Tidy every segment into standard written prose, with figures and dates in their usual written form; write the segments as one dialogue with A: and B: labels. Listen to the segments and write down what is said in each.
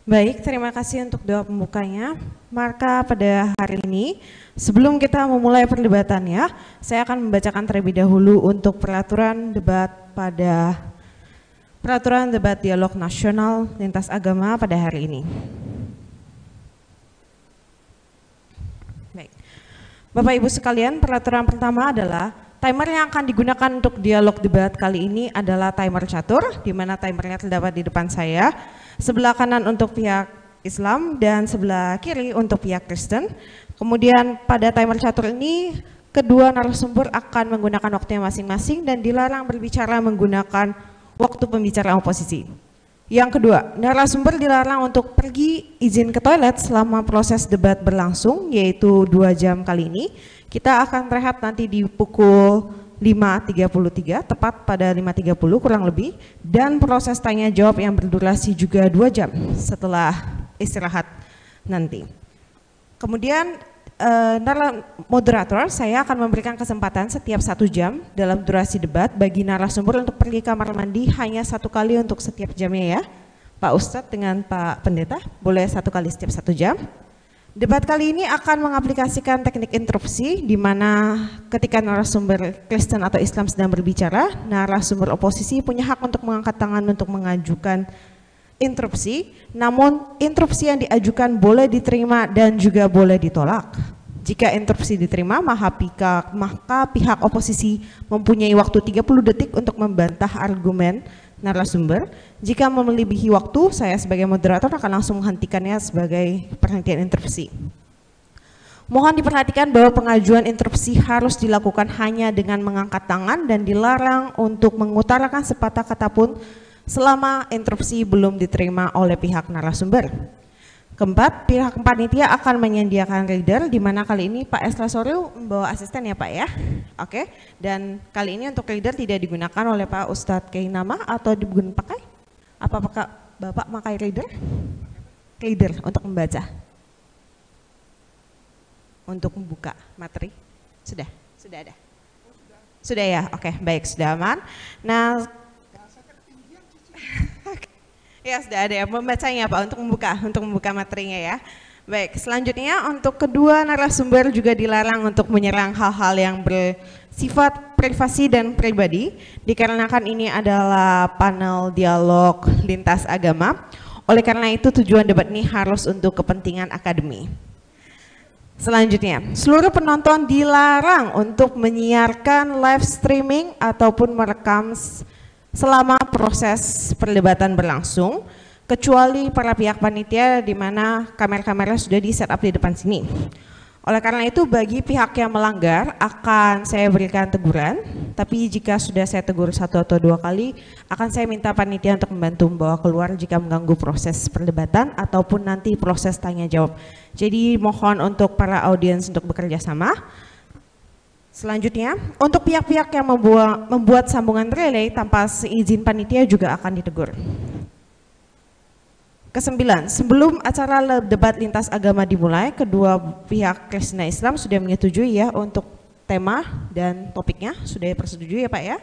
A: Baik, terima kasih untuk doa pembukanya. Maka pada hari ini, sebelum kita memulai perdebatannya, saya akan membacakan terlebih dahulu untuk peraturan debat dialog nasional lintas agama pada hari ini. Baik. Bapak Ibu sekalian, peraturan pertama adalah timer yang akan digunakan untuk dialog debat kali ini adalah timer catur, di mana timernya terdapat di depan saya. Sebelah kanan untuk pihak Islam dan sebelah kiri untuk pihak Kristen. Kemudian pada timer catur ini kedua narasumber akan menggunakan waktunya masing-masing dan dilarang berbicara menggunakan waktu pembicaraan oposisi. Yang kedua, narasumber dilarang untuk pergi izin ke toilet selama proses debat berlangsung, yaitu 2 jam kali ini. Kita akan rehat nanti di pukul 5.33, tepat pada 5.30 kurang lebih, dan proses tanya jawab yang berdurasi juga 2 jam setelah istirahat nanti. Kemudian moderator, saya akan memberikan kesempatan setiap 1 jam dalam durasi debat bagi narasumber untuk pergi kamar mandi hanya 1 kali untuk setiap jamnya ya. Pak Ustadz dengan Pak Pendeta boleh 1 kali setiap 1 jam. Debat kali ini akan mengaplikasikan teknik interupsi di mana ketika narasumber Kristen atau Islam sedang berbicara, narasumber oposisi punya hak untuk mengangkat tangan untuk mengajukan interupsi, namun interupsi yang diajukan boleh diterima dan juga boleh ditolak. Jika interupsi diterima, maka pihak oposisi mempunyai waktu 30 detik untuk membantah argumen narasumber. Jika melebihi waktu, saya sebagai moderator akan langsung menghentikannya sebagai penghentian interupsi. Mohon diperhatikan bahwa pengajuan interupsi harus dilakukan hanya dengan mengangkat tangan dan dilarang untuk mengutarakan sepatah kata pun selama interupsi belum diterima oleh pihak narasumber. Keempat, pihak panitia akan menyediakan reader, di mana kali ini Pak Eslasorio membawa asisten ya Pak ya. Oke, dan kali ini untuk reader tidak digunakan oleh Pak Ustadz Kainama atau dipakai? Apakah Bapak pakai reader? Reader untuk membaca, untuk membuka materi. Sudah ada. Sudah ya, oke, baik, sudah aman. Nah, ya sudah ada ya pembacanya Pak untuk membuka materinya ya. Baik, selanjutnya untuk kedua narasumber juga dilarang untuk menyerang hal-hal yang bersifat privasi dan pribadi, dikarenakan ini adalah panel dialog lintas agama. Oleh karena itu tujuan debat ini harus untuk kepentingan akademi. Selanjutnya, seluruh penonton dilarang untuk menyiarkan live streaming ataupun merekam selama proses perdebatan berlangsung, kecuali para pihak panitia di mana kamera-kamera sudah di setup di depan sini. Oleh karena itu bagi pihak yang melanggar akan saya berikan teguran, tapi jika sudah saya tegur 1 atau 2 kali, akan saya minta panitia untuk membantu membawa keluar jika mengganggu proses perdebatan ataupun nanti proses tanya jawab. Jadi mohon untuk para audiens untuk bekerja sama. Selanjutnya, untuk pihak-pihak yang membuat sambungan relay tanpa seizin panitia juga akan ditegur. Kesembilan, sebelum acara debat lintas agama dimulai, kedua pihak Kristen dan Islam sudah menyetujui ya untuk tema dan topiknya, sudah persetuju ya Pak ya?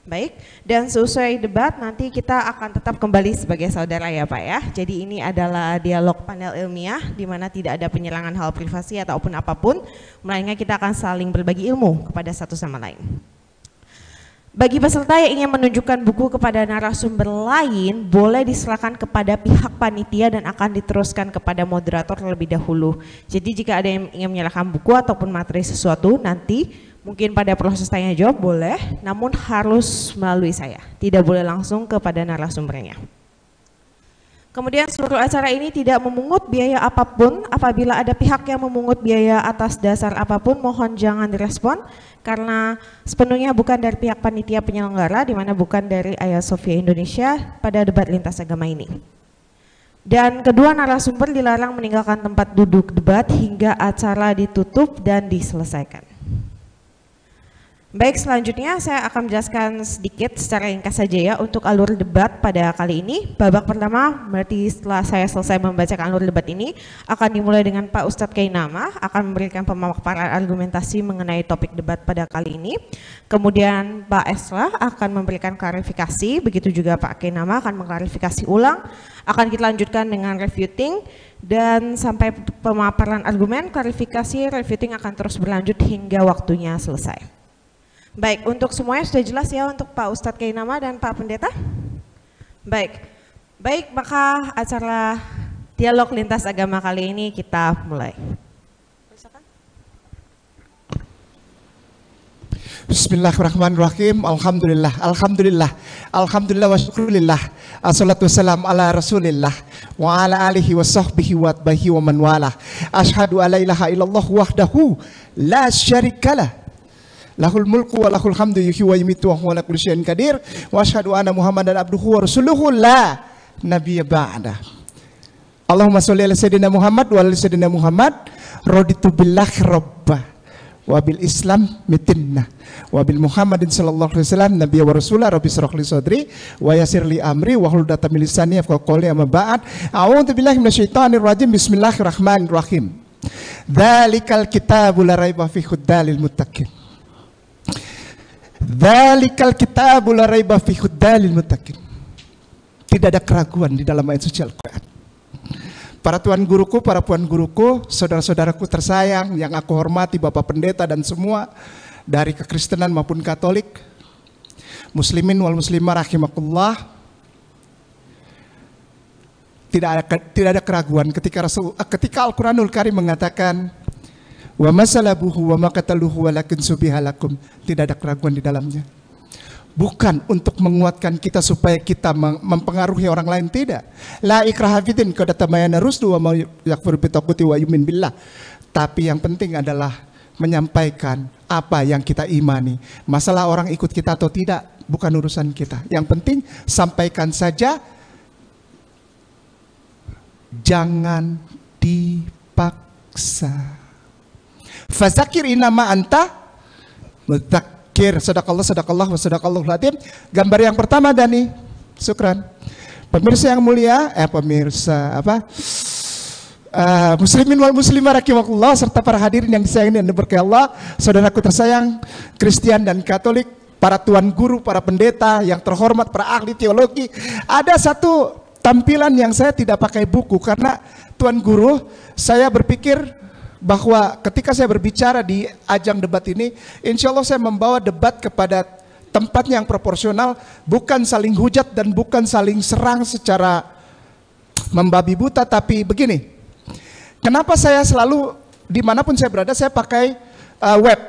A: Baik, dan seusai debat nanti kita akan tetap kembali sebagai saudara ya Pak ya. Jadi ini adalah dialog panel ilmiah di mana tidak ada penyerangan hal privasi ataupun apapun, melainkan kita akan saling berbagi ilmu kepada satu sama lain. Bagi peserta yang ingin menunjukkan buku kepada narasumber lain, boleh diserahkan kepada pihak panitia dan akan diteruskan kepada moderator terlebih dahulu. Jadi jika ada yang ingin menyerahkan buku ataupun materi sesuatu, nanti mungkin pada proses tanya jawab boleh, namun harus melalui saya, tidak boleh langsung kepada narasumbernya. Kemudian seluruh acara ini tidak memungut biaya apapun. Apabila ada pihak yang memungut biaya atas dasar apapun, mohon jangan direspon karena sepenuhnya bukan dari pihak panitia penyelenggara, di mana bukan dari Ayasofya Indonesia pada debat lintas agama ini. Dan kedua narasumber dilarang meninggalkan tempat duduk debat hingga acara ditutup dan diselesaikan. Baik, selanjutnya saya akan menjelaskan sedikit secara ringkas saja ya untuk alur debat pada kali ini. Babak pertama, berarti setelah saya selesai membacakan alur debat ini, akan dimulai dengan Pak Ustadz Kainama, akan memberikan pemaparan argumentasi mengenai topik debat pada kali ini. Kemudian Pak Esra akan memberikan klarifikasi, begitu juga Pak Kainama akan mengklarifikasi ulang. Akan kita lanjutkan dengan refuting, dan sampai pemaparan argumen, klarifikasi, refuting akan terus berlanjut hingga waktunya selesai. Baik, untuk semuanya sudah jelas ya untuk Pak Ustadz Kainama dan Pak Pendeta? Baik, maka acara dialog lintas agama kali ini kita mulai.
B: Bismillahirrahmanirrahim. Alhamdulillah wa syukurillah. Assalatu wassalam ala rasulillah wa ala alihi wa sahbihi wa atbahi wa man walah. Ashhadu an la ilaha illallah wahdahu la syarikalah, lahul mulku wa lahul hamdu yuhyi wa yumiitu wa huwa ala kulli syai'in qadir, wa asyhadu anna Muhammadan abduhu wa rasuluhu la nabiyya ba'da. Allahumma sholli ala sayyidina Muhammad wa ala sayyidina Muhammad. Raditu billahi rabba wa bil Islam mitinna wa bil Muhammadin sallallahu alaihi wasallam nabiyya wa rasulah. Rabbi shrah li sadri wa yassir li amri wa hlul 'uqdatam min lisani yafqahu qawli. Amma ba'd. A'udzu billahi minasyaitonir rajim. Bismillahirrahmanirrahim. Dzalikal kitabu la raiba fihi hudalil muttaqin. Dzalikal kitabu la raiba fihi hudalil muttaqin. Tidak ada keraguan di dalam ayat suci Al-Qur'an. Para tuan guruku, para puan guruku, saudara-saudaraku tersayang yang aku hormati, Bapak Pendeta dan semua dari kekristenan maupun Katolik, muslimin wal muslimah rahimakumullah. Tidak ada keraguan ketika Al-Qur'anul Karim mengatakan wa masalabuhu wa maqataluhu walakin subihalakum. Tidak ada keraguan di dalamnya. Bukan untuk menguatkan kita supaya kita mempengaruhi orang lain, tidak. La ikraha fiddin, qad tabayyana rusdu wa may yakfur bitaquti wa yu'min billah. Tapi yang penting adalah menyampaikan apa yang kita imani. Masalah orang ikut kita atau tidak bukan urusan kita. Yang penting sampaikan saja, jangan dipaksa. Fazakir inama anta mudzakir. Sadaqallah wa sadaqallahul adzim. Gambar yang pertama, Dani. Syukran. Pemirsa yang mulia, muslimin wal muslimah rahimakumullah, serta para hadirin yang disayangi dan diberkahi Allah, saudaraku tersayang Kristen dan Katolik, para tuan guru, para pendeta yang terhormat, para ahli teologi. Ada satu tampilan yang saya tidak pakai buku karena tuan guru, saya berpikir bahwa ketika saya berbicara di ajang debat ini, insya Allah saya membawa debat kepada tempat yang proporsional, bukan saling hujat dan bukan saling serang secara membabi buta. Tapi begini, kenapa saya selalu dimanapun saya berada saya pakai web.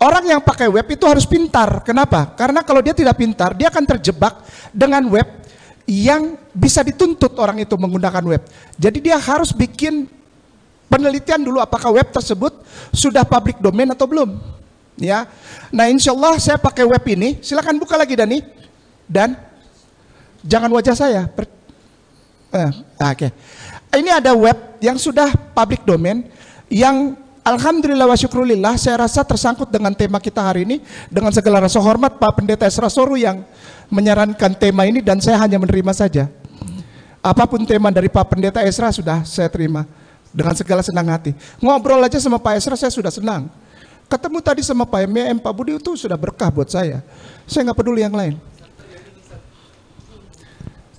B: Orang yang pakai web itu harus pintar. Kenapa? Karena kalau dia tidak pintar, dia akan terjebak dengan web yang bisa dituntut orang itu menggunakan web. Jadi dia harus bikin penelitian dulu apakah web tersebut sudah public domain atau belum, ya. Nah, insya Allah saya pakai web ini. Silakan buka lagi, Dani, dan jangan wajah saya. Oke. Ini ada web yang sudah public domain, yang alhamdulillah wa syukurillah saya rasa tersangkut dengan tema kita hari ini. Dengan segala rasa hormat Pak Pendeta Esra Soru yang menyarankan tema ini, dan saya hanya menerima saja. Apapun tema dari Pak Pendeta Esra sudah saya terima dengan segala senang hati. Ngobrol aja sama Pak Esra saya sudah senang. Ketemu tadi sama Pak MM, Pak Budi itu sudah berkah buat saya. Saya nggak peduli yang lain.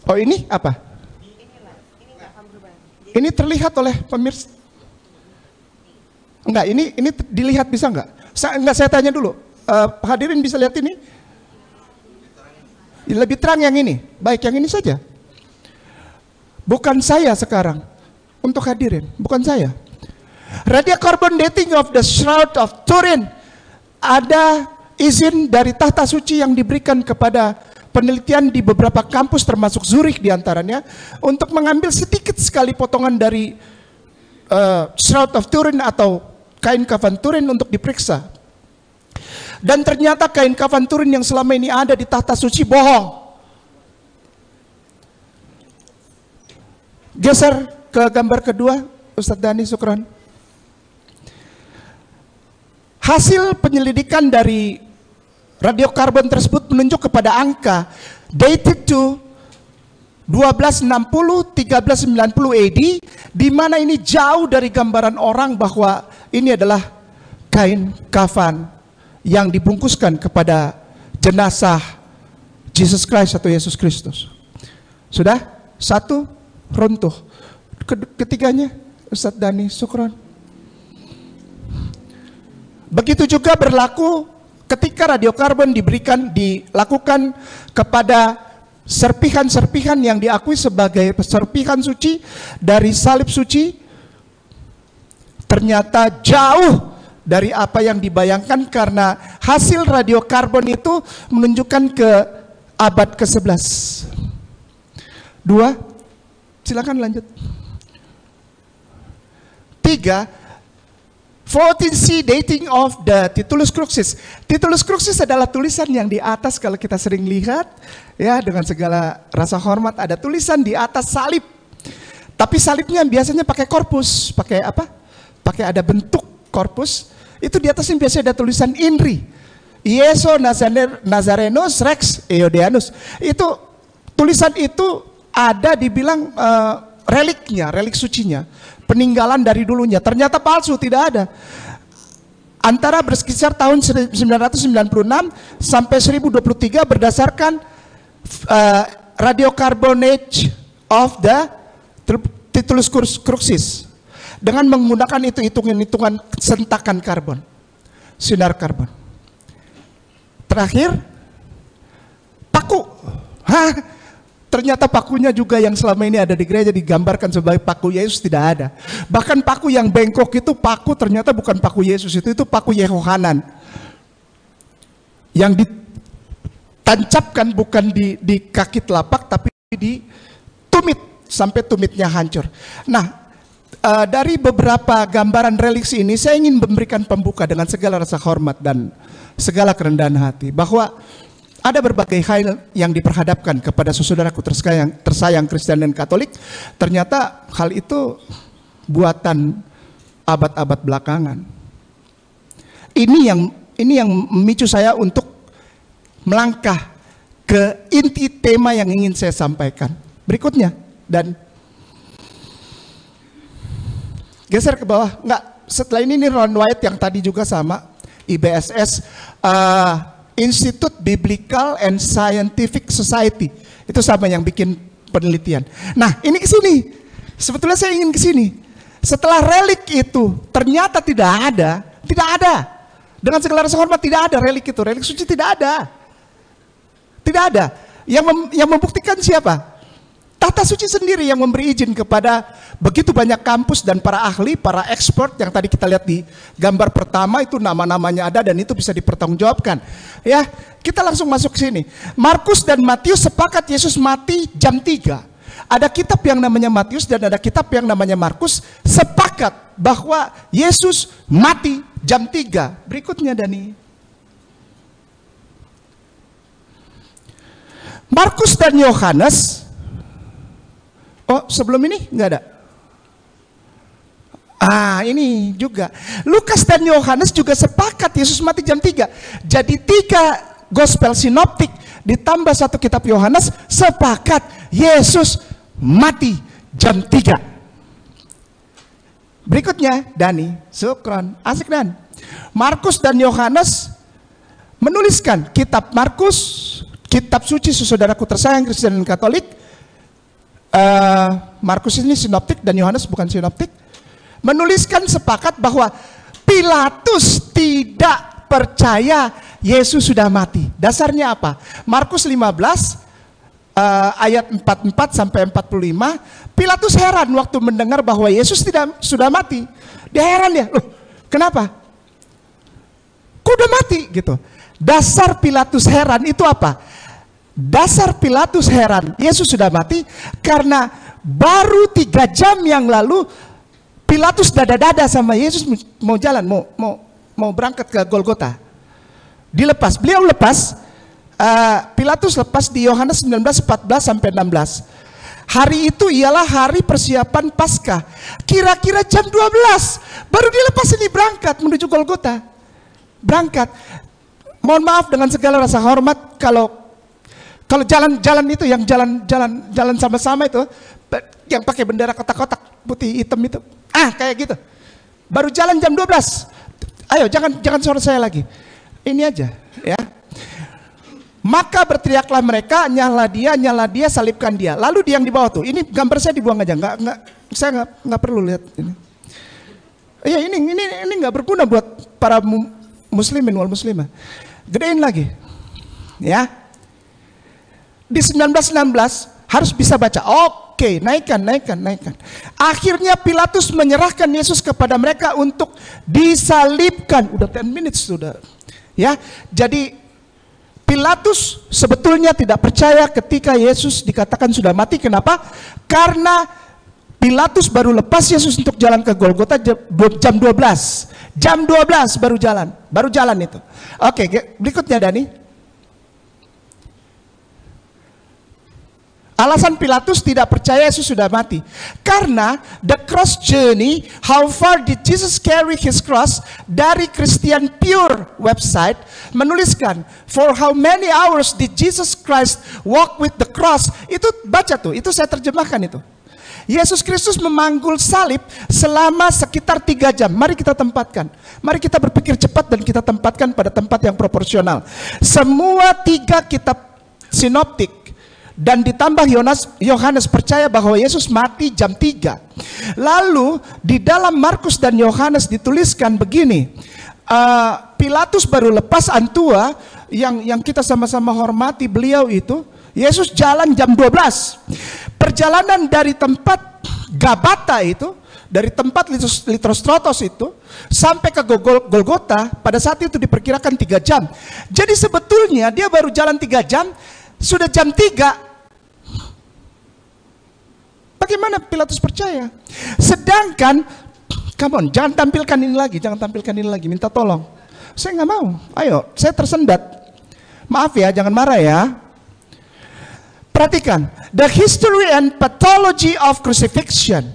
B: Oh, ini apa? Ini terlihat oleh pemirsa? Enggak, ini dilihat bisa enggak? Saya tanya dulu. Hadirin bisa lihat ini? Lebih terang yang ini. Baik, yang ini saja. Bukan saya sekarang. Untuk hadirin, bukan saya. Radiocarbon dating of the Shroud of Turin. Ada izin dari tahta suci yang diberikan kepada penelitian di beberapa kampus termasuk Zurich diantaranya, untuk mengambil sedikit sekali potongan dari Shroud of Turin atau kain kafan Turin untuk diperiksa. Dan ternyata kain kafan Turin yang selama ini ada di tahta suci bohong. Geser ke gambar kedua, Ustadz Dani, syukran. Hasil penyelidikan dari radiokarbon tersebut menunjuk kepada angka dated to 1260-1390 AD, di mana ini jauh dari gambaran orang bahwa ini adalah kain kafan yang dibungkuskan kepada jenazah Jesus Christ atau Yesus Kristus. Sudah? Satu, runtuh. Ketiganya, Ustadz Dani, syukron. Begitu juga berlaku ketika radiokarbon dilakukan kepada serpihan-serpihan yang diakui sebagai serpihan suci dari salib suci, ternyata jauh dari apa yang dibayangkan, karena hasil radiokarbon itu menunjukkan ke abad ke-11. 2, silakan lanjut. 3, 14C dating of the Titulus Crucis. Titulus Crucis adalah tulisan yang di atas, kalau kita sering lihat ya, dengan segala rasa hormat, ada tulisan di atas salib. Tapi salibnya biasanya pakai korpus, pakai apa? Pakai ada bentuk korpus. Itu di atasnya biasanya ada tulisan INRI. Ieso Nazarenus Rex Eodeanus. Itu tulisan itu ada dibilang reliknya, relik sucinya, peninggalan dari dulunya. Ternyata palsu, tidak ada. Antara berkisar tahun 996 sampai 1023 berdasarkan radiocarbonate of the Titulus Crucis, dengan menggunakan itu hitungan sentakan karbon, sinar karbon. Terakhir, paku. Ternyata pakunya juga yang selama ini ada di gereja digambarkan sebagai paku Yesus, tidak ada. Bahkan paku yang bengkok itu paku, ternyata bukan paku Yesus, itu paku Yehohanan. Yang ditancapkan bukan di kaki telapak, tapi di tumit, sampai tumitnya hancur. Nah, dari beberapa gambaran reliksi ini, saya ingin memberikan pembuka dengan segala rasa hormat dan segala kerendahan hati, bahwa ada berbagai hal yang diperhadapkan kepada saudaraku tersayang Kristen dan Katolik. Ternyata hal itu buatan abad-abad belakangan. Ini yang memicu saya untuk melangkah ke inti tema yang ingin saya sampaikan. Berikutnya, dan geser ke bawah. Enggak, setelah ini Ron White yang tadi juga sama, IBSS, Institute Biblical and Scientific Society. Itu sama yang bikin penelitian. Nah, ini ke sini. Sebetulnya saya ingin ke sini. Setelah relik itu ternyata tidak ada. Dengan segala rasa hormat, tidak ada relik itu. Relik suci tidak ada. Tidak ada. Yang membuktikan siapa? Tata suci sendiri yang memberi izin kepada begitu banyak kampus dan para ahli, para expert yang tadi kita lihat di gambar pertama itu, nama-namanya ada dan itu bisa dipertanggungjawabkan. Ya, kita langsung masuk ke sini. Markus dan Matius sepakat Yesus mati jam 3. Ada kitab yang namanya Matius dan ada kitab yang namanya Markus sepakat bahwa Yesus mati jam 3. Berikutnya, Dani. Markus dan Yohanes. Oh, sebelum ini nggak ada. Ini juga. Lukas dan Yohanes juga sepakat Yesus mati jam 3. Jadi 3 gospel sinoptik ditambah 1 kitab Yohanes sepakat Yesus mati jam 3. Berikutnya, Dani, syukron, asik Dan. Markus dan Yohanes menuliskan kitab Markus, kitab suci saudaraku tersayang Kristen dan Katolik. Markus ini sinoptik dan Yohanes bukan sinoptik, menuliskan sepakat bahwa Pilatus tidak percaya Yesus sudah mati. Dasarnya apa? Markus 15 ayat 44 sampai 45. Pilatus heran waktu mendengar bahwa Yesus sudah mati. Dia heran ya, loh, kenapa? Kok udah mati gitu. Dasar Pilatus heran itu apa? Dasar Pilatus heran, Yesus sudah mati karena baru 3 jam yang lalu Pilatus dada-dada sama Yesus mau jalan, mau berangkat ke Golgota. Dilepas, beliau lepas, Pilatus lepas di Yohanes 19:14 sampai 16. Hari itu ialah hari persiapan Paskah. Kira-kira jam 12 baru dilepas ini berangkat menuju Golgota. Berangkat. Mohon maaf dengan segala rasa hormat, kalau jalan-jalan itu yang jalan sama-sama itu, yang pakai bendera kotak-kotak putih hitam itu, kayak gitu. Baru jalan jam 12. Ayo, jangan suara saya lagi. Ini aja, ya. Maka berteriaklah mereka, nyala dia, salibkan dia. Lalu dia yang di bawah tuh, ini gambar saya dibuang aja, saya nggak perlu lihat ini. Ya ini nggak berguna buat para muslimin wal muslimah. Gedein lagi, ya. Di 1916 harus bisa baca. Oke, naikkan. Akhirnya Pilatus menyerahkan Yesus kepada mereka untuk disalibkan. Udah 10 minutes sudah. Ya, jadi Pilatus sebetulnya tidak percaya ketika Yesus dikatakan sudah mati. Kenapa? Karena Pilatus baru lepas Yesus untuk jalan ke Golgota jam 12. Jam 12 baru jalan itu. Oke, berikutnya Dani. Alasan Pilatus tidak percaya Yesus sudah mati. Karena the cross journey, how far did Jesus carry his cross, dari Christian Pure website menuliskan, for how many hours did Jesus Christ walk with the cross. Itu baca tuh, itu saya terjemahkan itu. Yesus Kristus memanggul salib selama sekitar 3 jam. Mari kita tempatkan. Mari kita berpikir cepat dan kita tempatkan pada tempat yang proporsional. Semua 3 kitab sinoptik dan ditambah Yohanes percaya bahwa Yesus mati jam 3. Lalu di dalam Markus dan Yohanes dituliskan begini, Pilatus baru lepas Antua yang kita sama-sama hormati beliau itu. Yesus jalan jam 12. Perjalanan dari tempat Gabata itu, dari tempat Litrostrotos itu sampai ke Golgota pada saat itu diperkirakan 3 jam. Jadi sebetulnya dia baru jalan 3 jam, sudah jam 3. Bagaimana Pilatus percaya? Sedangkan, come on, jangan tampilkan ini lagi, minta tolong. Saya nggak mau, ayo, saya tersendat. Maaf ya, jangan marah ya. Perhatikan, the history and pathology of crucifixion.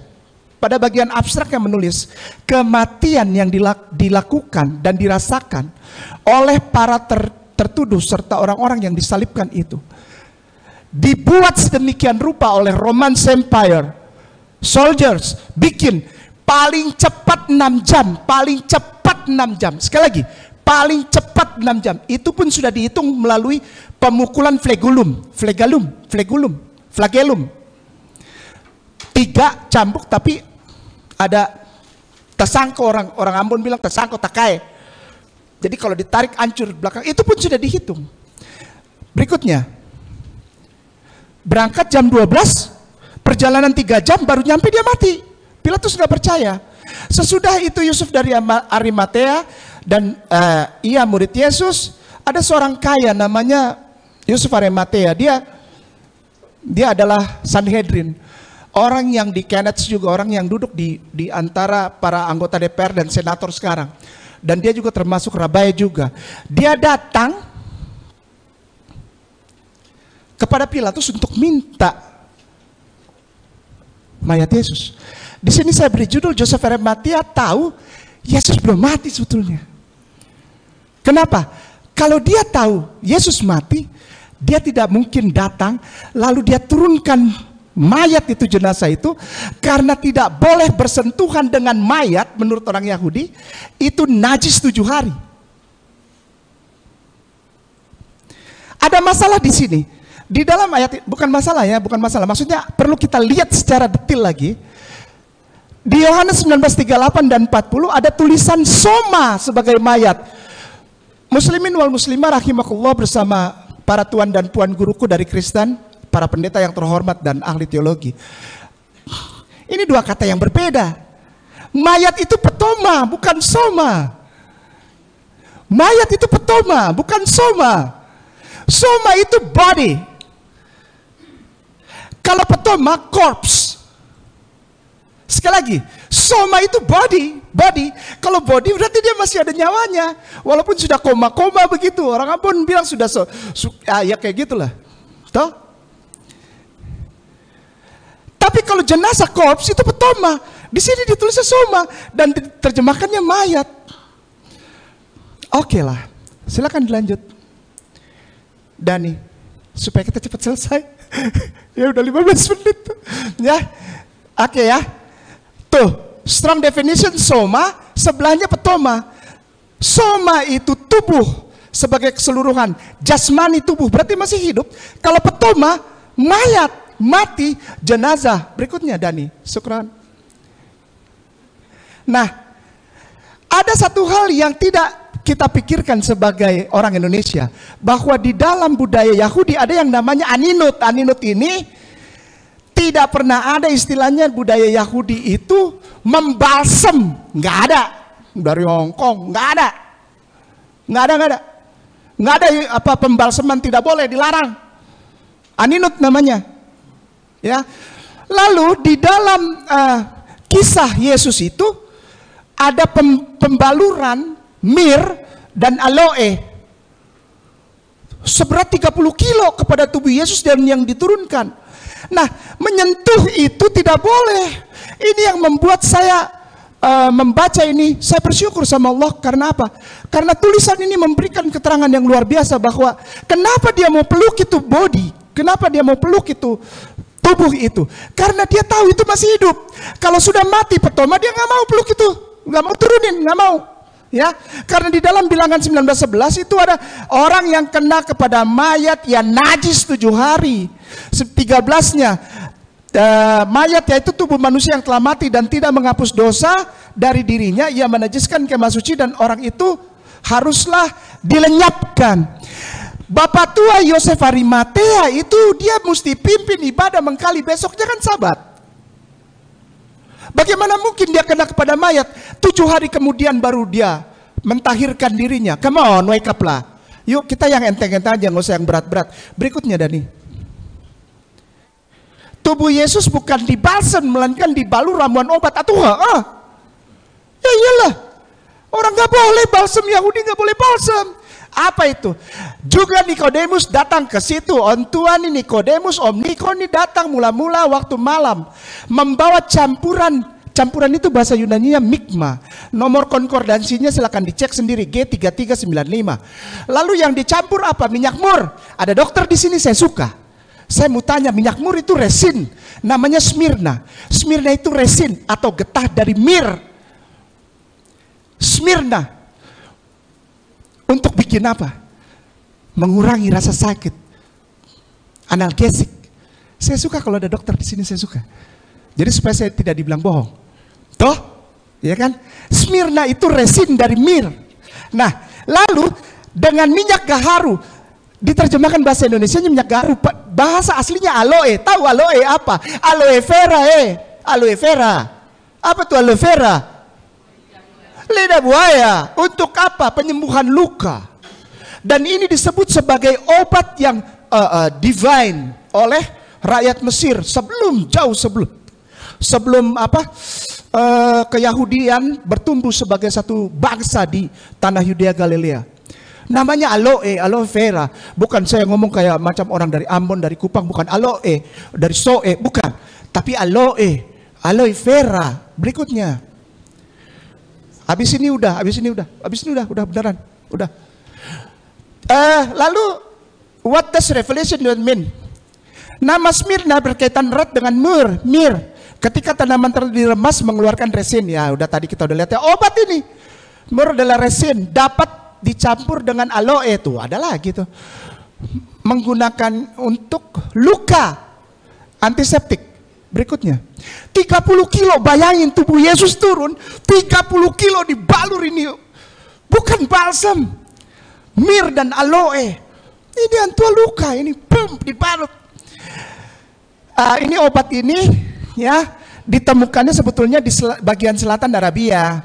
B: Pada bagian abstrak yang menulis, kematian yang dilakukan dan dirasakan oleh para tertuduh serta orang-orang yang disalibkan itu dibuat sedemikian rupa oleh Roman Empire. Soldiers bikin paling cepat 6 jam. Sekali lagi, paling cepat 6 jam. Itu pun sudah dihitung melalui pemukulan flagellum. 3 cambuk, tapi ada tersangko, orang Ambon bilang tersangko takai. Jadi kalau ditarik hancur belakang, itu pun sudah dihitung. Berikutnya, berangkat jam 12, perjalanan 3 jam baru nyampe dia mati. Pilatus nggak percaya. Sesudah itu Yusuf dari Arimatea dan ia murid Yesus. Ada seorang kaya namanya Yusuf Arimatea. Dia adalah Sanhedrin. Orang yang di Kenneth juga, orang yang duduk di antara para anggota DPR dan senator sekarang. Dan dia juga termasuk rabai juga. Dia datang kepada Pilatus untuk minta mayat Yesus. Di sini saya beri judul, Joseph Arimatea tahu Yesus belum mati sebetulnya. Kenapa? Kalau dia tahu Yesus mati, dia tidak mungkin datang lalu dia turunkan mayat itu, jenazah itu, karena tidak boleh bersentuhan dengan mayat menurut orang Yahudi, itu najis 7 hari. Ada masalah di sini. Di dalam ayat, bukan masalah, maksudnya perlu kita lihat secara detail lagi. Di Yohanes 19:38 dan 40 ada tulisan soma sebagai mayat. Muslimin wal muslimah rahimakumullah bersama para tuan dan puan guruku dari Kristen, para pendeta yang terhormat dan ahli teologi. Ini 2 kata yang berbeda. Mayat itu petoma, bukan soma. Mayat itu petoma, bukan soma. Soma itu body. Kalau petoma, corpse. Sekali lagi, soma itu body. Kalau body berarti dia masih ada nyawanya. Walaupun sudah koma-koma begitu. Orang Ambon bilang sudah ya kayak gitulah. Toh? Tapi kalau jenazah corpse itu petoma. Di sini ditulisnya soma dan diterjemahkannya mayat. Oke lah, silakan dilanjut. Dani, supaya kita cepat selesai. Ya udah 15 menit tuh. Ya, oke ya. Tuh, strong definition soma, sebelahnya petoma. Soma itu tubuh sebagai keseluruhan, jasmani tubuh, berarti masih hidup. Kalau petoma, mayat, mati, jenazah. Berikutnya Dani, syukran. Nah, ada satu hal yang tidak kita pikirkan sebagai orang Indonesia, bahwa di dalam budaya Yahudi ada yang namanya aninut. Aninut ini tidak pernah ada istilahnya budaya Yahudi itu membalsem, nggak ada. Dari Hongkong nggak ada, nggak ada apa pembalseman, tidak boleh, dilarang. Aninut namanya, ya. Lalu di dalam kisah Yesus itu ada pembaluran mir dan aloe seberat 30 kilo kepada tubuh Yesus dan yang diturunkan. Nah, menyentuh itu tidak boleh. Ini yang membuat saya membaca ini, saya bersyukur sama Allah. Karena apa? Karena tulisan ini memberikan keterangan yang luar biasa bahwa kenapa dia mau peluk itu body, kenapa dia mau peluk itu tubuh itu, karena dia tahu itu masih hidup. Kalau sudah mati petoma, dia nggak mau peluk itu, nggak mau turunin, nggak mau. Ya, karena di dalam Bilangan 19:11 itu ada orang yang kena kepada mayat yang najis 7 hari. 13-nya mayat yaitu tubuh manusia yang telah mati dan tidak menghapus dosa dari dirinya, ia menajiskan kemah suci dan orang itu haruslah dilenyapkan. Bapak tua Yosef Arimatea itu dia mesti pimpin ibadah mengkali, besoknya kan Sabat. Bagaimana mungkin dia kena kepada mayat 7 hari kemudian baru dia mentahirkan dirinya? Come on, wake up lah. Yuk kita yang enteng-enteng aja, nggak usah yang berat-berat. Berikutnya Dani. Tubuh Yesus bukan dibalsem, melainkan dibalur ramuan obat. Ya iyalah, orang nggak boleh balsem, Yahudi nggak boleh balsem. Apa itu? Juga Nikodemus datang ke situ. On tuan ini Nikodemus, Om Niko ini datang mula-mula waktu malam, membawa campuran itu bahasa Yunaninya mikma. Nomor konkordansinya silakan dicek sendiri, G3395. Lalu yang dicampur apa? Minyak mur. Ada dokter di sini, saya suka. Saya mau tanya, minyak mur itu resin, namanya Smirna. Smirna itu resin atau getah dari mir. Smirna untuk bikin apa? Mengurangi rasa sakit, analgesik. Saya suka kalau ada dokter di sini, saya suka. Jadi supaya saya tidak dibilang bohong. Toh, ya kan? Smirna itu resin dari mir. Nah, lalu dengan minyak gaharu, diterjemahkan bahasa Indonesia minyak gaharu, bahasa aslinya aloe. Tahu aloe apa? Aloe vera, aloe vera. Apa tuh aloe vera? Lidah buaya. Untuk apa? Penyembuhan luka. Dan ini disebut sebagai obat yang divine oleh rakyat Mesir jauh sebelum keyahudian bertumbuh sebagai satu bangsa di tanah Yudea Galilea. Namanya aloe vera. Bukan saya ngomong kayak macam orang dari Ambon, dari Kupang, bukan aloe, dari soe, bukan. Tapi aloe vera. Berikutnya. Habis ini udah beneran, udah. Lalu what does revelation mean? Nama Smirna berkaitan erat dengan mir. Ketika tanaman diremas mengeluarkan resin, ya udah tadi kita udah lihat ya. Obat ini, mir adalah resin, dapat dicampur dengan aloe tuh, ada lagi tuh. Menggunakan untuk luka, antiseptik. Berikutnya, 30 kilo, bayangin tubuh Yesus turun, 30 kilo dibalur ini. Bukan balsam, mir dan aloe. Ini antua luka, ini boom, dibalut. Ini obat ini ya ditemukannya sebetulnya di bagian selatan Arabia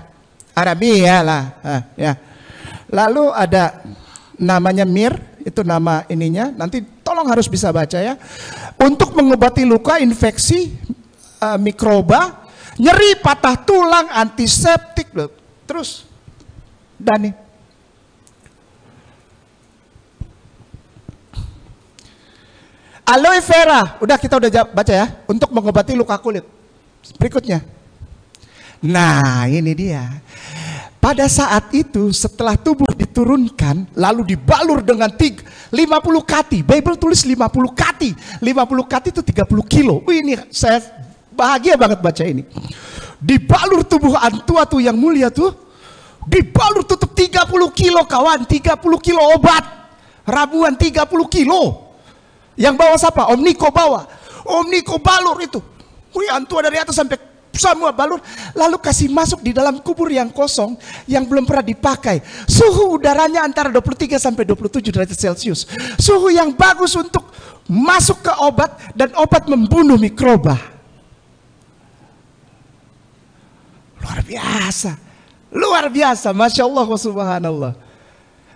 B: lah, ya. Lalu ada namanya mir, itu nama ininya. Nanti tolong harus bisa baca ya. Untuk mengobati luka, infeksi, mikroba, nyeri, patah tulang, antiseptik, terus. Dani. Aloe vera, udah kita udah baca ya. Untuk mengobati luka kulit. Berikutnya. Nah ini dia. Pada saat itu setelah tubuh diturunkan lalu dibalur dengan 50 kati. Bible tulis 50 kati. 50 kati itu 30 kilo. Wih, ini saya bahagia banget baca ini. Dibalur tubuh Antua tuh yang mulia tuh. Dibalur tutup 30 kilo kawan. 30 kilo obat. Ramuan 30 kilo. Yang bawa siapa? Om Niko bawa. Om Niko balur itu. Wih, Antua dari atas sampai semua balur, lalu kasih masuk di dalam kubur yang kosong yang belum pernah dipakai. Suhu udaranya antara 23 sampai 27 derajat Celcius. Suhu yang bagus untuk masuk ke obat dan obat membunuh mikroba. Luar biasa. Luar biasa, Masya Allah wa subhanallah.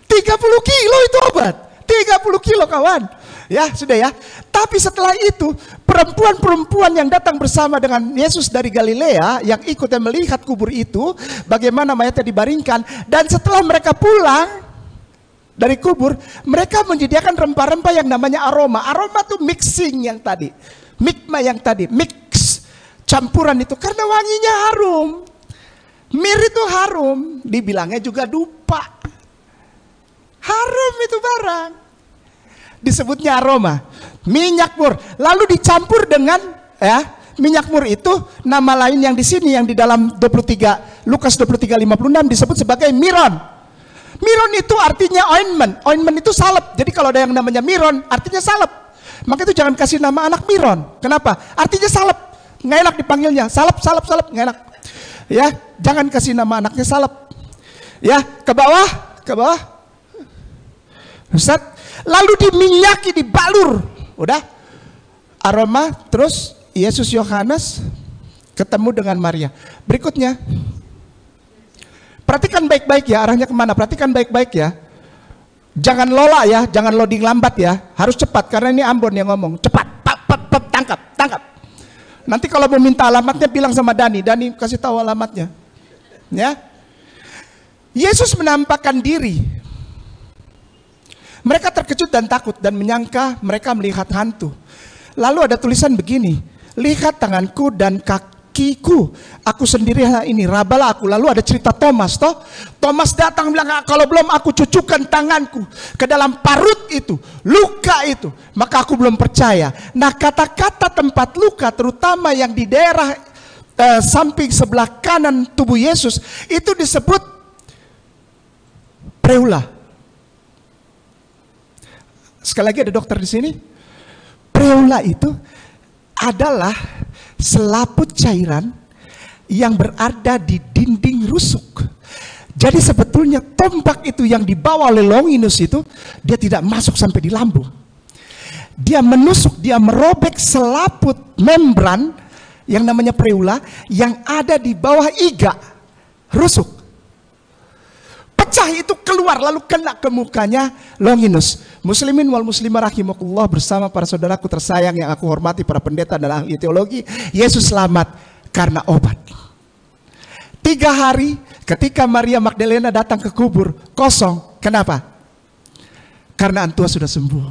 B: 30 kilo itu obat. 30 kilo kawan. Ya sudah ya. Tapi setelah itu perempuan-perempuan yang datang bersama dengan Yesus dari Galilea yang ikut dan melihat kubur itu, bagaimana mayatnya dibaringkan, dan setelah mereka pulang dari kubur, mereka menyediakan rempah-rempah yang namanya aroma. Aroma itu mixing yang tadi, mikma yang tadi, mix campuran itu karena wanginya harum. Mir itu harum, dibilangnya juga dupa. Harum itu barang. Disebutnya aroma, minyak mur, lalu dicampur dengan minyak mur itu nama lain yang di sini yang di dalam 23 Lukas 23:56 disebut sebagai miron. Miron itu artinya ointment, ointment itu salep. Jadi kalau ada yang namanya miron artinya salep. Maka itu jangan kasih nama anak miron. Kenapa? Artinya salep, nggak enak dipanggilnya. Salep, salep, salep, nggak enak. Ya, jangan kasih nama anaknya salep. Ya, ke bawah, ke bawah. Ustaz. Lalu diminyaki, dibalur. Udah. Aroma, terus Yesus Yohanes ketemu dengan Maria. Berikutnya. Perhatikan baik-baik ya, arahnya kemana. Perhatikan baik-baik ya. Jangan lola ya, jangan loading lambat ya. Harus cepat, karena ini Ambon yang ngomong. Cepat, tangkap, tangkap. Nanti kalau mau minta alamatnya bilang sama Dani. Dani kasih tahu alamatnya. Ya. Yesus menampakkan diri. Mereka terkejut dan takut dan menyangka mereka melihat hantu. Lalu ada tulisan begini, lihat tanganku dan kakiku, aku sendiri ini, rabalah aku. Lalu ada cerita Thomas, toh. Thomas datang bilang, kalau belum aku cucukkan tanganku ke dalam parut itu, luka itu, maka aku belum percaya. Nah, kata-kata tempat luka, terutama yang di daerah samping sebelah kanan tubuh Yesus, itu disebut preula. Sekali lagi ada dokter di sini. Preula itu adalah selaput cairan yang berada di dinding rusuk. Jadi sebetulnya tombak itu yang dibawa oleh Longinus itu, dia tidak masuk sampai di lambung. Dia menusuk, dia merobek selaput membran yang namanya preula yang ada di bawah iga rusuk. Pecah itu keluar lalu kena ke mukanya Longinus. Muslimin wal muslimah rahimakumullah, bersama para saudaraku tersayang yang aku hormati, para pendeta dan ahli teologi, Yesus selamat karena obat. 3 hari ketika Maria Magdalena datang ke kubur kosong. Kenapa? Karena Antua sudah sembuh.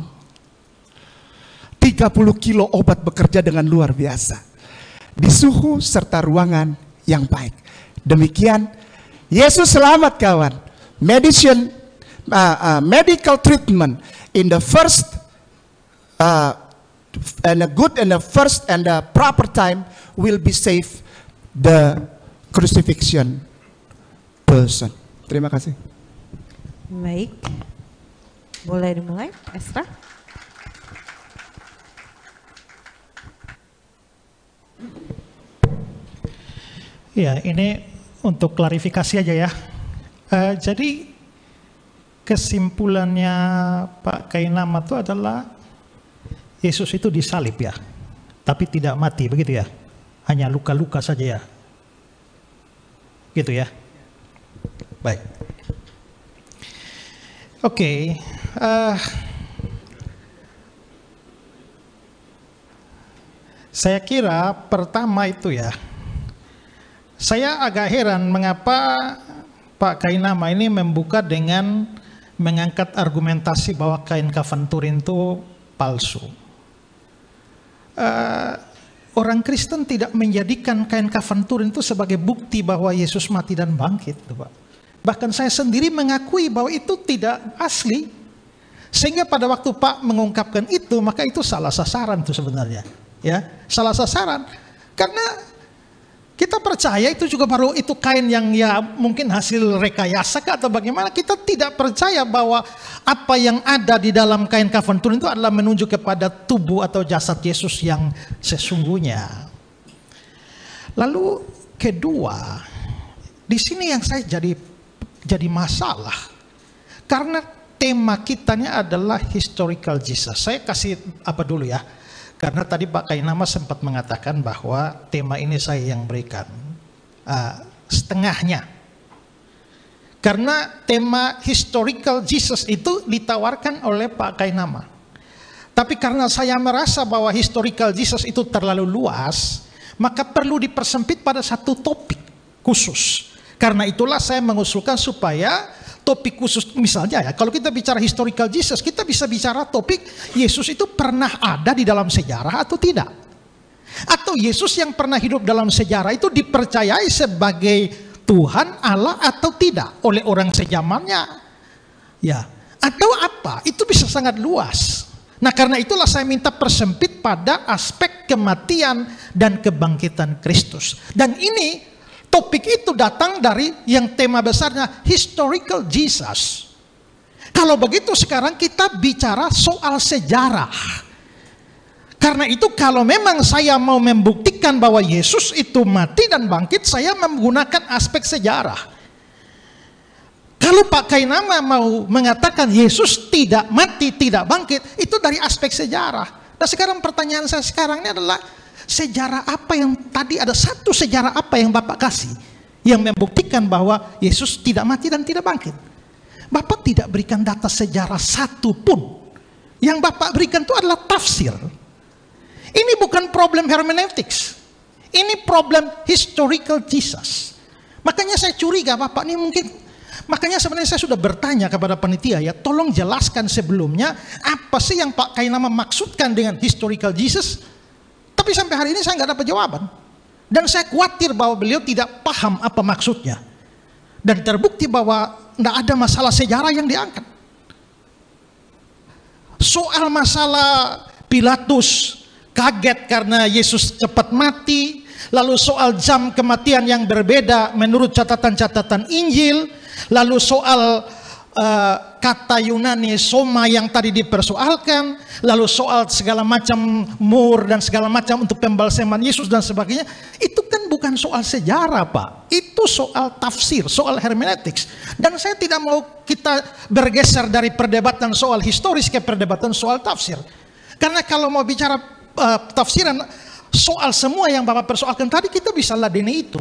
B: 30 kilo obat bekerja dengan luar biasa di suhu serta ruangan yang baik. Demikian Yesus selamat kawan. Medical treatment in the first and a good and the first and the proper time will be save the crucifixion person. Terima kasih.
A: Baik, boleh dimulai, Esra.
C: Ya, ini untuk klarifikasi aja ya. Jadi kesimpulannya Pak Kainama itu adalah Yesus itu disalib ya, tapi tidak mati, begitu ya? Hanya luka-luka saja ya, gitu ya? Baik. Oke. Saya kira pertama itu ya, saya agak heran mengapa Pak Kainama ini membuka dengan mengangkat argumentasi bahwa kain kafan Turin itu palsu. Orang Kristen tidak menjadikan kain kafan Turin itu sebagai bukti bahwa Yesus mati dan bangkit, Pak. Bahkan saya sendiri mengakui bahwa itu tidak asli. Sehingga pada waktu Pak mengungkapkan itu, maka itu salah sasaran itu sebenarnya. Ya, salah sasaran. Karena kita percaya itu juga baru itu kain yang ya mungkin hasil rekayasa atau bagaimana. Kita tidak percaya bahwa apa yang ada di dalam kain kafan turun itu adalah menunjuk kepada tubuh atau jasad Yesus yang sesungguhnya. Lalu kedua, di sini yang saya jadi masalah, karena tema kitanya adalah historical Jesus. Saya kasih apa dulu ya, karena tadi Pak Kainama sempat mengatakan bahwa tema ini saya yang berikan setengahnya. Karena tema historical Jesus itu ditawarkan oleh Pak Kainama. Tapi karena saya merasa bahwa historical Jesus itu terlalu luas, maka perlu dipersempit pada satu topik khusus. Karena itulah saya mengusulkan supaya topik khusus, misalnya ya, kalau kita bicara historical Jesus, kita bisa bicara topik Yesus itu pernah ada di dalam sejarah atau tidak. Atau Yesus yang pernah hidup dalam sejarah itu dipercayai sebagai Tuhan, Allah atau tidak oleh orang sejamannya. Ya, atau apa? Itu bisa sangat luas. Nah, karena itulah saya minta persempit pada aspek kematian dan kebangkitan Kristus. Dan ini topik itu datang dari yang tema besarnya historical Jesus. Kalau begitu sekarang kita bicara soal sejarah. Karena itu kalau memang saya mau membuktikan bahwa Yesus itu mati dan bangkit, saya menggunakan aspek sejarah. Kalau Pak Kainama mau mengatakan Yesus tidak mati, tidak bangkit, itu dari aspek sejarah. Dan sekarang pertanyaan saya sekarang ini adalah, sejarah apa yang tadi, ada satu sejarah apa yang Bapak kasih yang membuktikan bahwa Yesus tidak mati dan tidak bangkit? Bapak tidak berikan data sejarah satu pun. Yang Bapak berikan itu adalah tafsir. Ini bukan problem hermeneutics. Ini problem historical Jesus. Makanya saya curiga Bapak ini mungkin, makanya sebenarnya saya sudah bertanya kepada panitia ya, tolong jelaskan sebelumnya apa sih yang Pak Kainama maksudkan dengan historical Jesus. Tapi sampai hari ini saya nggak dapat jawaban. Dan saya khawatir bahwa beliau tidak paham apa maksudnya. Dan terbukti bahwa tidak ada masalah sejarah yang diangkat. Soal masalah Pilatus kaget karena Yesus cepat mati. Lalu soal jam kematian yang berbeda menurut catatan-catatan Injil. Lalu soal kata Yunani soma yang tadi dipersoalkan, lalu soal segala macam mur dan segala macam untuk pembalseman Yesus dan sebagainya, itu kan bukan soal sejarah Pak, itu soal tafsir, soal hermeneutics. Dan saya tidak mau kita bergeser dari perdebatan soal historis ke perdebatan soal tafsir, karena kalau mau bicara tafsiran soal semua yang Bapak persoalkan tadi kita bisa ladeni itu.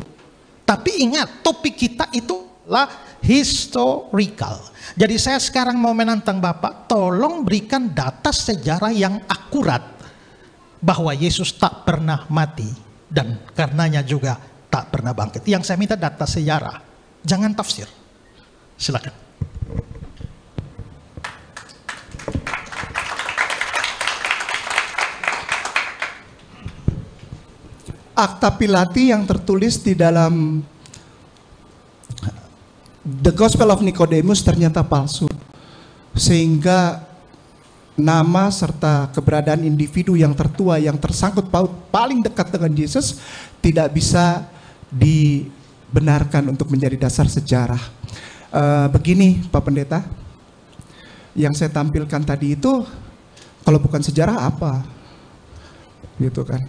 C: Tapi ingat, topik kita itu lah historical. Jadi saya sekarang mau menantang Bapak, tolong berikan data sejarah yang akurat bahwa Yesus tak pernah mati dan karenanya juga tak pernah bangkit. Yang saya minta data sejarah, jangan tafsir. Silakan.
B: Akta Pilati yang tertulis di dalam The Gospel of Nicodemus ternyata palsu, sehingga nama serta keberadaan individu yang tertua yang tersangkut paut paling dekat dengan Yesus tidak bisa dibenarkan untuk menjadi dasar sejarah. Begini Pak Pendeta, yang saya tampilkan tadi itu kalau bukan sejarah apa? Gitu kan?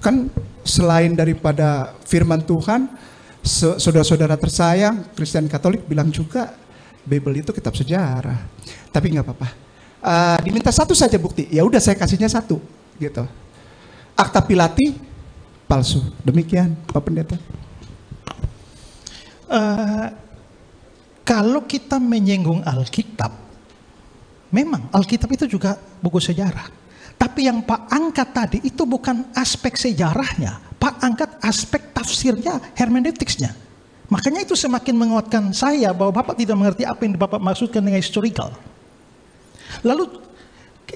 B: Kan selain daripada firman Tuhan, saudara-saudara tersayang Kristen Katolik bilang juga Bible itu kitab sejarah. Tapi nggak apa-apa. Diminta satu saja bukti. Ya udah saya kasihnya satu, gitu. Akta Pilati palsu. Demikian Pak Pendeta.
C: Kalau kita menyinggung Alkitab, memang Alkitab itu juga buku sejarah. Tapi yang Pak angkat tadi itu bukan aspek sejarahnya, Pak angkat aspek tafsirnya, hermeneuticsnya. Makanya itu semakin menguatkan saya bahwa Bapak tidak mengerti apa yang Bapak maksudkan dengan historical. Lalu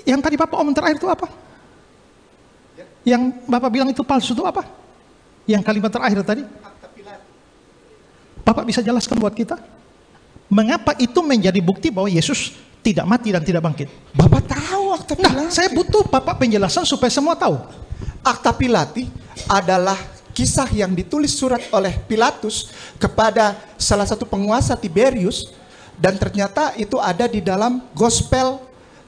C: yang tadi Bapak omong terakhir itu apa? Yang Bapak bilang itu palsu itu apa? Yang kalimat terakhir tadi? Bapak bisa jelaskan buat kita? Mengapa itu menjadi bukti bahwa Yesus tidak mati dan tidak bangkit?
B: Bapak tahu akta Pilati.
C: Nah, saya butuh Bapak penjelasan supaya semua tahu.
B: Akta Pilati adalah kisah yang ditulis surat oleh Pilatus kepada salah satu penguasa Tiberius, dan ternyata itu ada di dalam gospel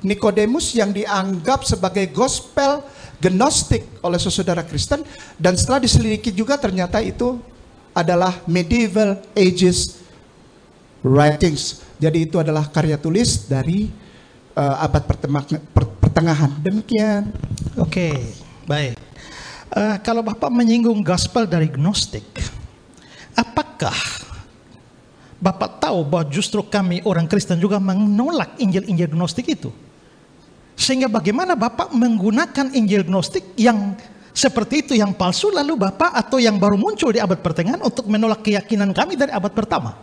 B: Nikodemus yang dianggap sebagai gospel gnostik oleh saudara Kristen, dan setelah diselidiki juga ternyata itu adalah medieval ages writings. Jadi itu adalah karya tulis dari abad pertengahan. Demikian.
C: Oke, baik. Kalau Bapak menyinggung gospel dari gnostik, apakah Bapak tahu bahwa justru kami orang Kristen juga menolak Injil-Injil gnostik itu? Sehingga bagaimana Bapak menggunakan Injil gnostik yang seperti itu, yang palsu, lalu Bapak atau yang baru muncul di abad pertengahan untuk menolak keyakinan kami dari abad pertama?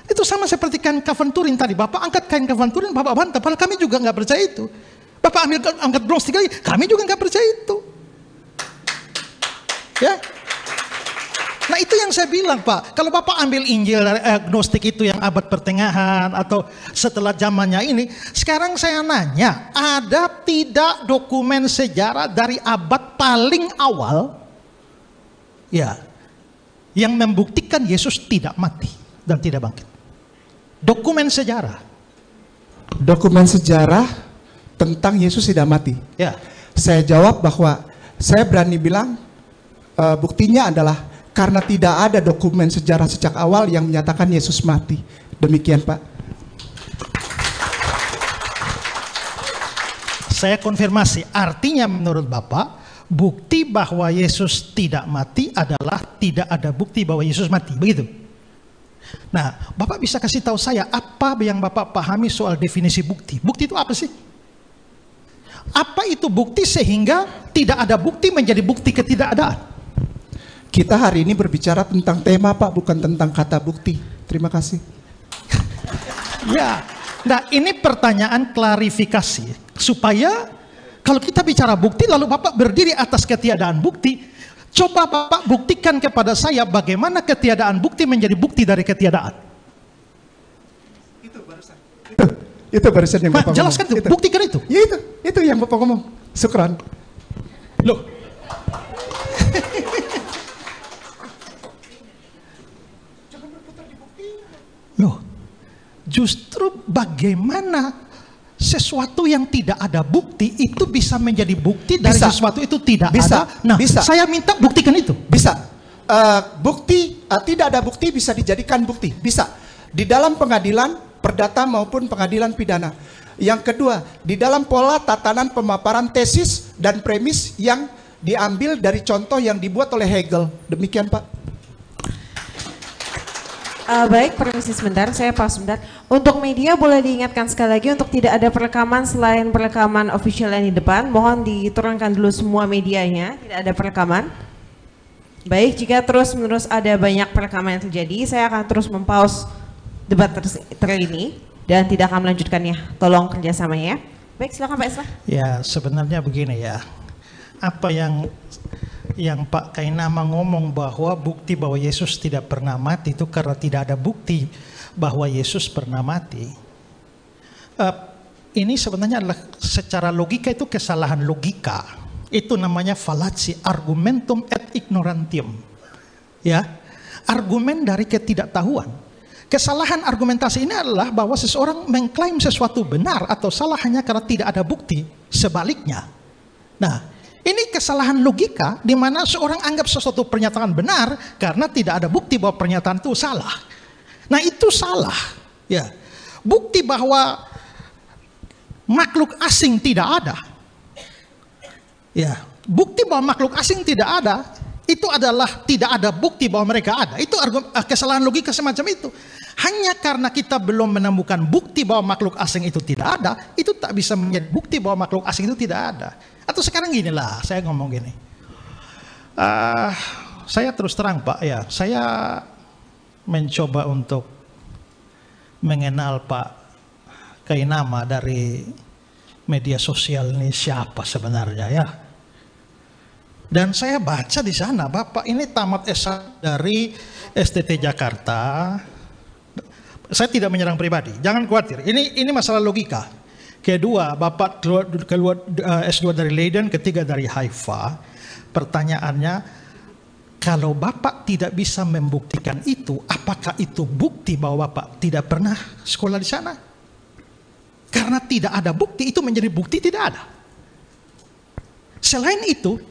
C: Itu sama seperti kain kafan Turin tadi. Bapak angkat kain kafan Turin, Bapak bantah, padahal kami juga nggak percaya itu. Bapak angkat gnostik lagi, kami juga nggak percaya itu. Ya. Nah itu yang saya bilang Pak, kalau Bapak ambil Injil dari gnostik itu yang abad pertengahan atau setelah zamannya ini, sekarang saya nanya, ada tidak dokumen sejarah dari abad paling awal ya yang membuktikan Yesus tidak mati dan tidak bangkit? Dokumen sejarah.
B: Dokumen sejarah tentang Yesus tidak mati.
C: Ya.
B: Saya jawab bahwa saya berani bilang buktinya adalah karena tidak ada dokumen sejarah sejak awal yang menyatakan Yesus mati. Demikian Pak.
C: Saya konfirmasi, artinya menurut Bapak, bukti bahwa Yesus tidak mati adalah tidak ada bukti bahwa Yesus mati, begitu? Nah, Bapak bisa kasih tahu saya apa yang Bapak pahami soal definisi bukti? Bukti itu apa sih? Apa itu bukti sehingga tidak ada bukti menjadi bukti ketidakadaan?
B: Kita hari ini berbicara tentang tema Pak, bukan tentang kata bukti. Terima kasih.
C: Ya, nah ini pertanyaan klarifikasi. Supaya kalau kita bicara bukti lalu Bapak berdiri atas ketiadaan bukti, coba Bapak buktikan kepada saya bagaimana ketiadaan bukti menjadi bukti dari ketiadaan.
B: Itu barusan yang Bapak
C: jelaskan
B: ngomong.
C: itu, buktikan itu.
B: Ya itu yang Bapak ngomong. Syukran.
C: Loh. Loh, justru bagaimana sesuatu yang tidak ada bukti itu bisa menjadi bukti dari sesuatu itu tidak ada. Nah, saya minta buktikan itu.
B: Bisa. Tidak ada bukti bisa dijadikan bukti. Bisa. Di dalam pengadilan perdata maupun pengadilan pidana. Yang kedua, di dalam pola tatanan pemaparan tesis dan premis yang diambil dari contoh yang dibuat oleh Hegel. Demikian Pak.
A: Baik, permisi sebentar, saya pause sebentar. Untuk media boleh diingatkan sekali lagi untuk tidak ada perekaman selain perekaman official yang di depan. Mohon diturunkan dulu semua medianya, tidak ada perekaman. Baik, jika terus-menerus ada banyak perekaman yang terjadi, saya akan terus mempause debat ini dan tidak akan melanjutkannya. Tolong kerjasamanya. Baik, silakan Pak Islah.
C: Ya, sebenarnya begini ya. Apa yang Pak Kainama ngomong bahwa bukti bahwa Yesus tidak pernah mati itu karena tidak ada bukti bahwa Yesus pernah mati. Ini sebenarnya adalah secara logika itu kesalahan logika. Itu namanya fallacy, argumentum et ignorantium. Ya, argumen dari ketidaktahuan. Kesalahan argumentasi ini adalah bahwa seseorang mengklaim sesuatu benar atau salah hanya karena tidak ada bukti sebaliknya. Nah, ini kesalahan logika di mana seorang anggap sesuatu pernyataan benar karena tidak ada bukti bahwa pernyataan itu salah. Nah, itu salah. Ya. Bukti bahwa makhluk asing tidak ada. Ya, bukti bahwa makhluk asing tidak ada itu adalah tidak ada bukti bahwa mereka ada. Itu kesalahan logika semacam itu. Hanya karena kita belum menemukan bukti bahwa makhluk asing itu tidak ada, itu tak bisa menjadi bukti bahwa makhluk asing itu tidak ada. Atau sekarang gini lah, saya ngomong gini. Saya terus terang Pak ya, saya mencoba untuk mengenal Pak Kainama dari media sosial ini siapa sebenarnya ya. Dan saya baca di sana, Bapak ini tamat S1 dari STT Jakarta. saya tidak menyerang pribadi, jangan khawatir. Ini masalah logika. Kedua, Bapak keluar S2 dari Leiden, ketiga dari Haifa. Pertanyaannya, kalau Bapak tidak bisa membuktikan itu, apakah itu bukti bahwa Bapak tidak pernah sekolah di sana? Karena tidak ada bukti, itu menjadi bukti tidak ada. Selain itu,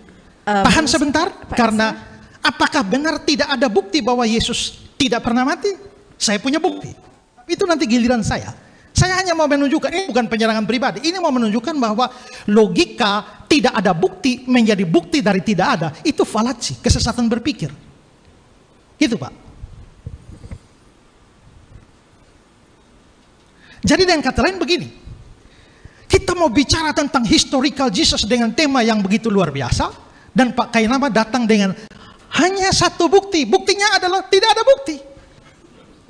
C: tahan sebentar, karena apakah benar tidak ada bukti bahwa Yesus tidak pernah mati? Saya punya bukti. Tapi itu nanti giliran saya. Saya hanya mau menunjukkan, ini bukan penyerangan pribadi, ini mau menunjukkan bahwa logika tidak ada bukti menjadi bukti dari tidak ada, itu fallacy, kesesatan berpikir. Gitu Pak. Jadi dengan kata lain begini, kita mau bicara tentang historical Jesus dengan tema yang begitu luar biasa, dan Pak Kainama datang dengan hanya satu bukti, buktinya adalah tidak ada bukti.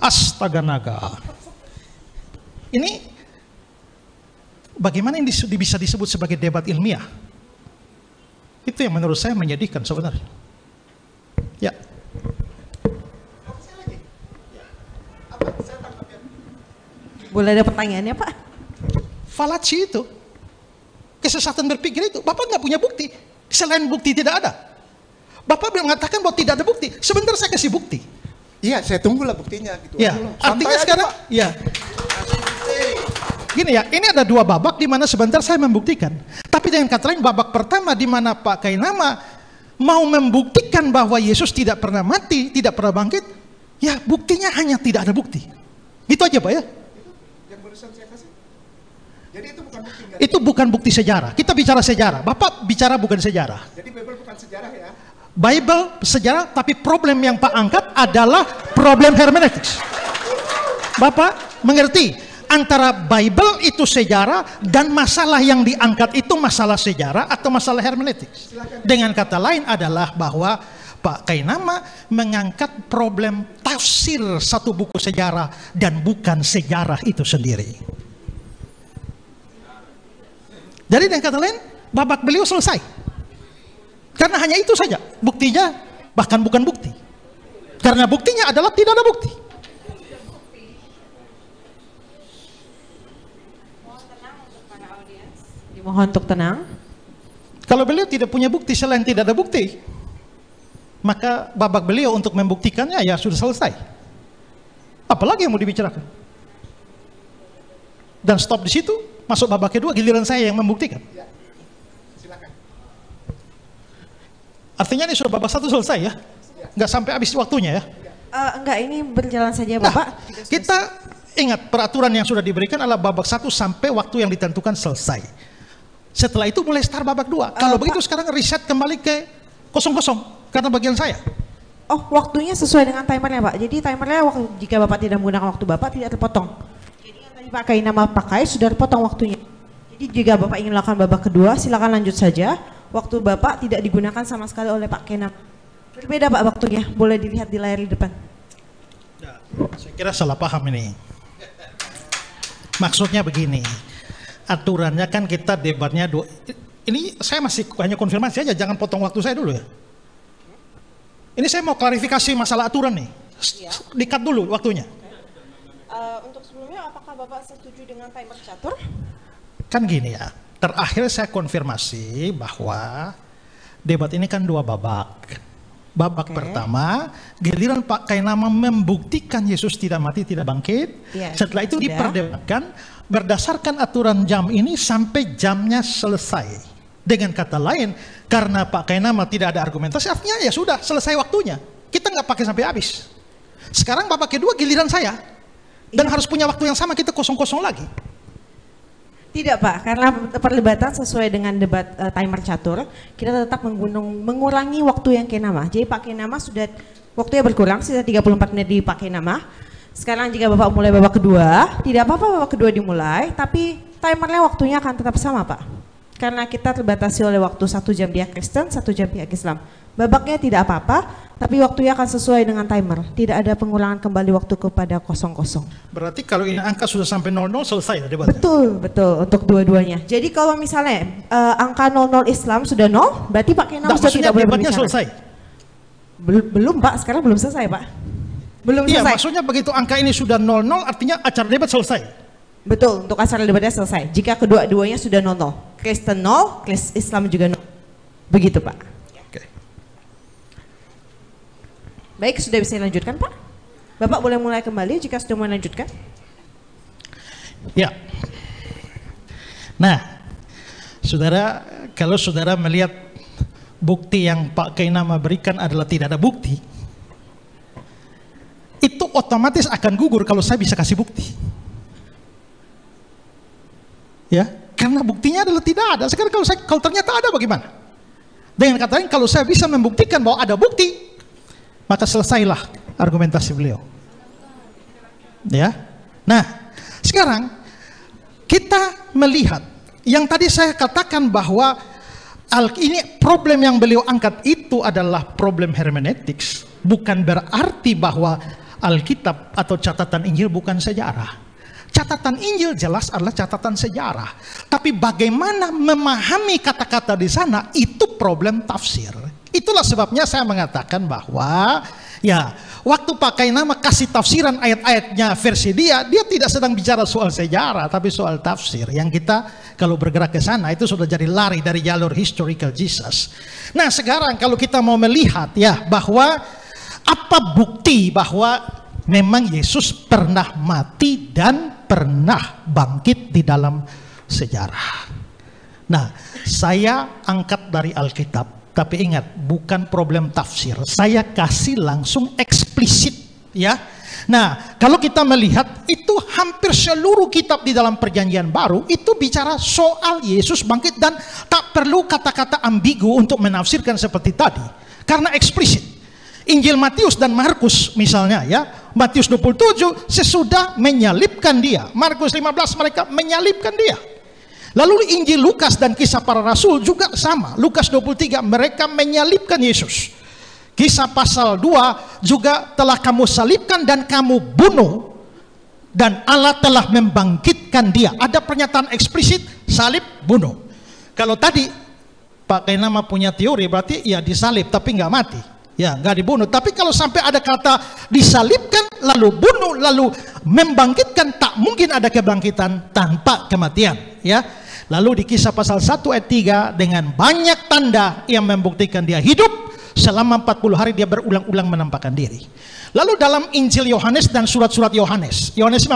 C: Astaga naga. Ini bagaimana ini bisa disebut sebagai debat ilmiah? Itu yang menurut saya menyedihkan sebenarnya. Ya.
A: Boleh ada pertanyaannya Pak?
C: Fallacy itu, kesesatan berpikir itu, Bapak nggak punya bukti. Selain bukti tidak ada. Bapak mengatakan bahwa tidak ada bukti. Sebentar saya kasih bukti.
B: Iya, saya tunggulah buktinya gitu.
C: Ya, artinya sekarang, ya. Gini ya, ini ada dua babak di mana sebentar saya membuktikan. Tapi dengan kata lain, babak pertama di mana Pak Kainama mau membuktikan bahwa Yesus tidak pernah mati, tidak pernah bangkit, ya buktinya hanya tidak ada bukti. Gitu aja Pak ya.
B: Yang barusan saya kasih. Jadi itu bukan bukti.
C: Itu bukan bukti sejarah. Kita bicara sejarah. Bapak bicara bukan sejarah.
B: Jadi Bible bukan sejarah ya.
C: Bible sejarah, tapi problem yang Pak angkat adalah problem hermeneutics. Bapak mengerti antara Bible itu sejarah dan masalah yang diangkat itu masalah sejarah atau masalah hermeneutics. Dengan kata lain adalah bahwa Pak Kainama mengangkat problem tafsir satu buku sejarah dan bukan sejarah itu sendiri. Jadi dengan kata lain, babak beliau selesai. Karena hanya itu saja, buktinya bahkan bukan bukti. Karena buktinya adalah tidak ada bukti.
A: Dimohon untuk tenang.
C: Kalau beliau tidak punya bukti selain tidak ada bukti, maka babak beliau untuk membuktikannya ya sudah selesai. Apalagi yang mau dibicarakan? Dan stop di situ, masuk babak kedua, giliran saya yang membuktikan. Artinya ini sudah babak satu selesai ya? Nggak sampai habis waktunya ya?
A: Enggak, ini berjalan saja Bapak.
C: Nah, kita ingat peraturan yang sudah diberikan adalah babak satu sampai waktu yang ditentukan selesai. Setelah itu mulai start babak dua. Kalau begitu sekarang reset kembali ke kosong-kosong karena bagian saya.
A: Oh, waktunya sesuai dengan timernya Pak. Jadi timernya jika Bapak tidak menggunakan waktu Bapak tidak terpotong. Jadi yang tadi Pak Kainama pakai sudah terpotong waktunya. Jadi jika Bapak ingin melakukan babak kedua silakan lanjut saja. Waktu Bapak tidak digunakan sama sekali oleh Pak Kainama. Berbeda Pak waktunya, boleh dilihat di layar di depan.
C: Ya, saya kira salah paham ini. Maksudnya begini, aturannya kan kita debatnya ini saya masih hanya konfirmasi aja, jangan potong waktu saya dulu ya. Ini saya mau klarifikasi masalah aturan nih. Di-cut dulu waktunya.
A: Untuk sebelumnya, apakah Bapak setuju dengan timer catur?
C: Kan gini ya, terakhir saya konfirmasi bahwa debat ini kan dua babak. Babak pertama, giliran Pak Kainama membuktikan Yesus tidak mati, tidak bangkit. Setelah itu diperdebatkan berdasarkan aturan jam ini sampai jamnya selesai. Dengan kata lain, karena Pak Kainama tidak ada argumentasi, artinya ya sudah selesai waktunya. Kita nggak pakai sampai habis. Sekarang babak kedua giliran saya. Dan harus punya waktu yang sama, kita kosong-kosong lagi.
A: Tidak Pak, karena perlibatan sesuai dengan debat timer catur, kita tetap mengurangi waktu yang Kainama. Jadi Pak Kainama sudah waktunya berkurang, sisa 34 menit di Pak Kainama. Sekarang jika Bapak mulai babak kedua, tidak apa-apa babak kedua dimulai, tapi timernya waktunya akan tetap sama Pak. Karena kita terbatasi oleh waktu 1 jam pihak Kristen, 1 jam pihak Islam. Babaknya tidak apa-apa, tapi waktunya akan sesuai dengan timer. Tidak ada pengulangan kembali waktu kepada kosong-kosong.
C: Berarti kalau ini angka sudah sampai 00 selesai ya debatnya?
A: Betul, betul untuk dua-duanya. Jadi kalau misalnya angka 00 Islam sudah 0, berarti Pak Kainama sudah tidak boleh berbicara.
C: Selesai?
A: Belum Pak, sekarang belum selesai Pak. Belum
C: Iya,
A: selesai.
C: maksudnya begitu angka ini sudah 00 artinya acara debat selesai.
A: Betul, untuk acara debatnya selesai. Jika kedua-duanya sudah 00. Kristen 0, Islam juga 0. Begitu Pak.
C: Oke.
A: Baik, sudah bisa dilanjutkan Pak? Bapak boleh mulai kembali jika sudah mau lanjutkan.
C: Ya. Nah, saudara, kalau saudara melihat bukti yang Pak Kainama berikan adalah tidak ada bukti, itu otomatis akan gugur kalau saya bisa kasih bukti. Ya, karena buktinya adalah tidak ada. Sekarang kalau ternyata ada bagaimana? Dengan kata lain, kalau saya bisa membuktikan bahwa ada bukti, maka selesailah argumentasi beliau. Ya. Nah, sekarang kita melihat yang tadi saya katakan bahwa ini problem yang beliau angkat itu adalah problem hermeneutics, bukan berarti bahwa Alkitab atau catatan Injil bukan sejarah. Catatan Injil jelas adalah catatan sejarah, tapi bagaimana memahami kata-kata di sana itu problem tafsir. Itulah sebabnya saya mengatakan bahwa ya, waktu Pak Kainama kasih tafsiran ayat-ayatnya versi dia tidak sedang bicara soal sejarah, tapi soal tafsir. Yang kita kalau bergerak ke sana itu sudah jadi lari dari jalur historical Jesus. Nah, sekarang kalau kita mau melihat ya bahwa apa bukti bahwa memang Yesus pernah mati dan pernah bangkit di dalam sejarah. Nah, saya angkat dari Alkitab. Tapi ingat, bukan problem tafsir. Saya kasih langsung eksplisit, ya. Nah, kalau kita melihat itu hampir seluruh kitab di dalam Perjanjian Baru itu bicara soal Yesus bangkit dan tak perlu kata-kata ambigu untuk menafsirkan seperti tadi, karena eksplisit. Injil Matius dan Markus misalnya, ya. Matius 27 sesudah menyalibkan dia. Markus 15 mereka menyalibkan dia. Lalu Injil Lukas dan Kisah Para Rasul juga sama. Lukas 23 mereka menyalibkan Yesus. Kisah pasal 2 juga telah kamu salibkan dan kamu bunuh, dan Allah telah membangkitkan dia. Ada pernyataan eksplisit salib, bunuh. Kalau tadi Pak Kainama punya teori berarti ya disalib tapi nggak mati, ya nggak dibunuh. Tapi kalau sampai ada kata disalibkan lalu bunuh lalu membangkitkan, tak mungkin ada kebangkitan tanpa kematian, ya. Lalu di Kisah pasal 1 ayat 3 dengan banyak tanda yang membuktikan dia hidup, selama 40 hari dia berulang-ulang menampakkan diri. Lalu dalam Injil Yohanes dan surat-surat Yohanes 19,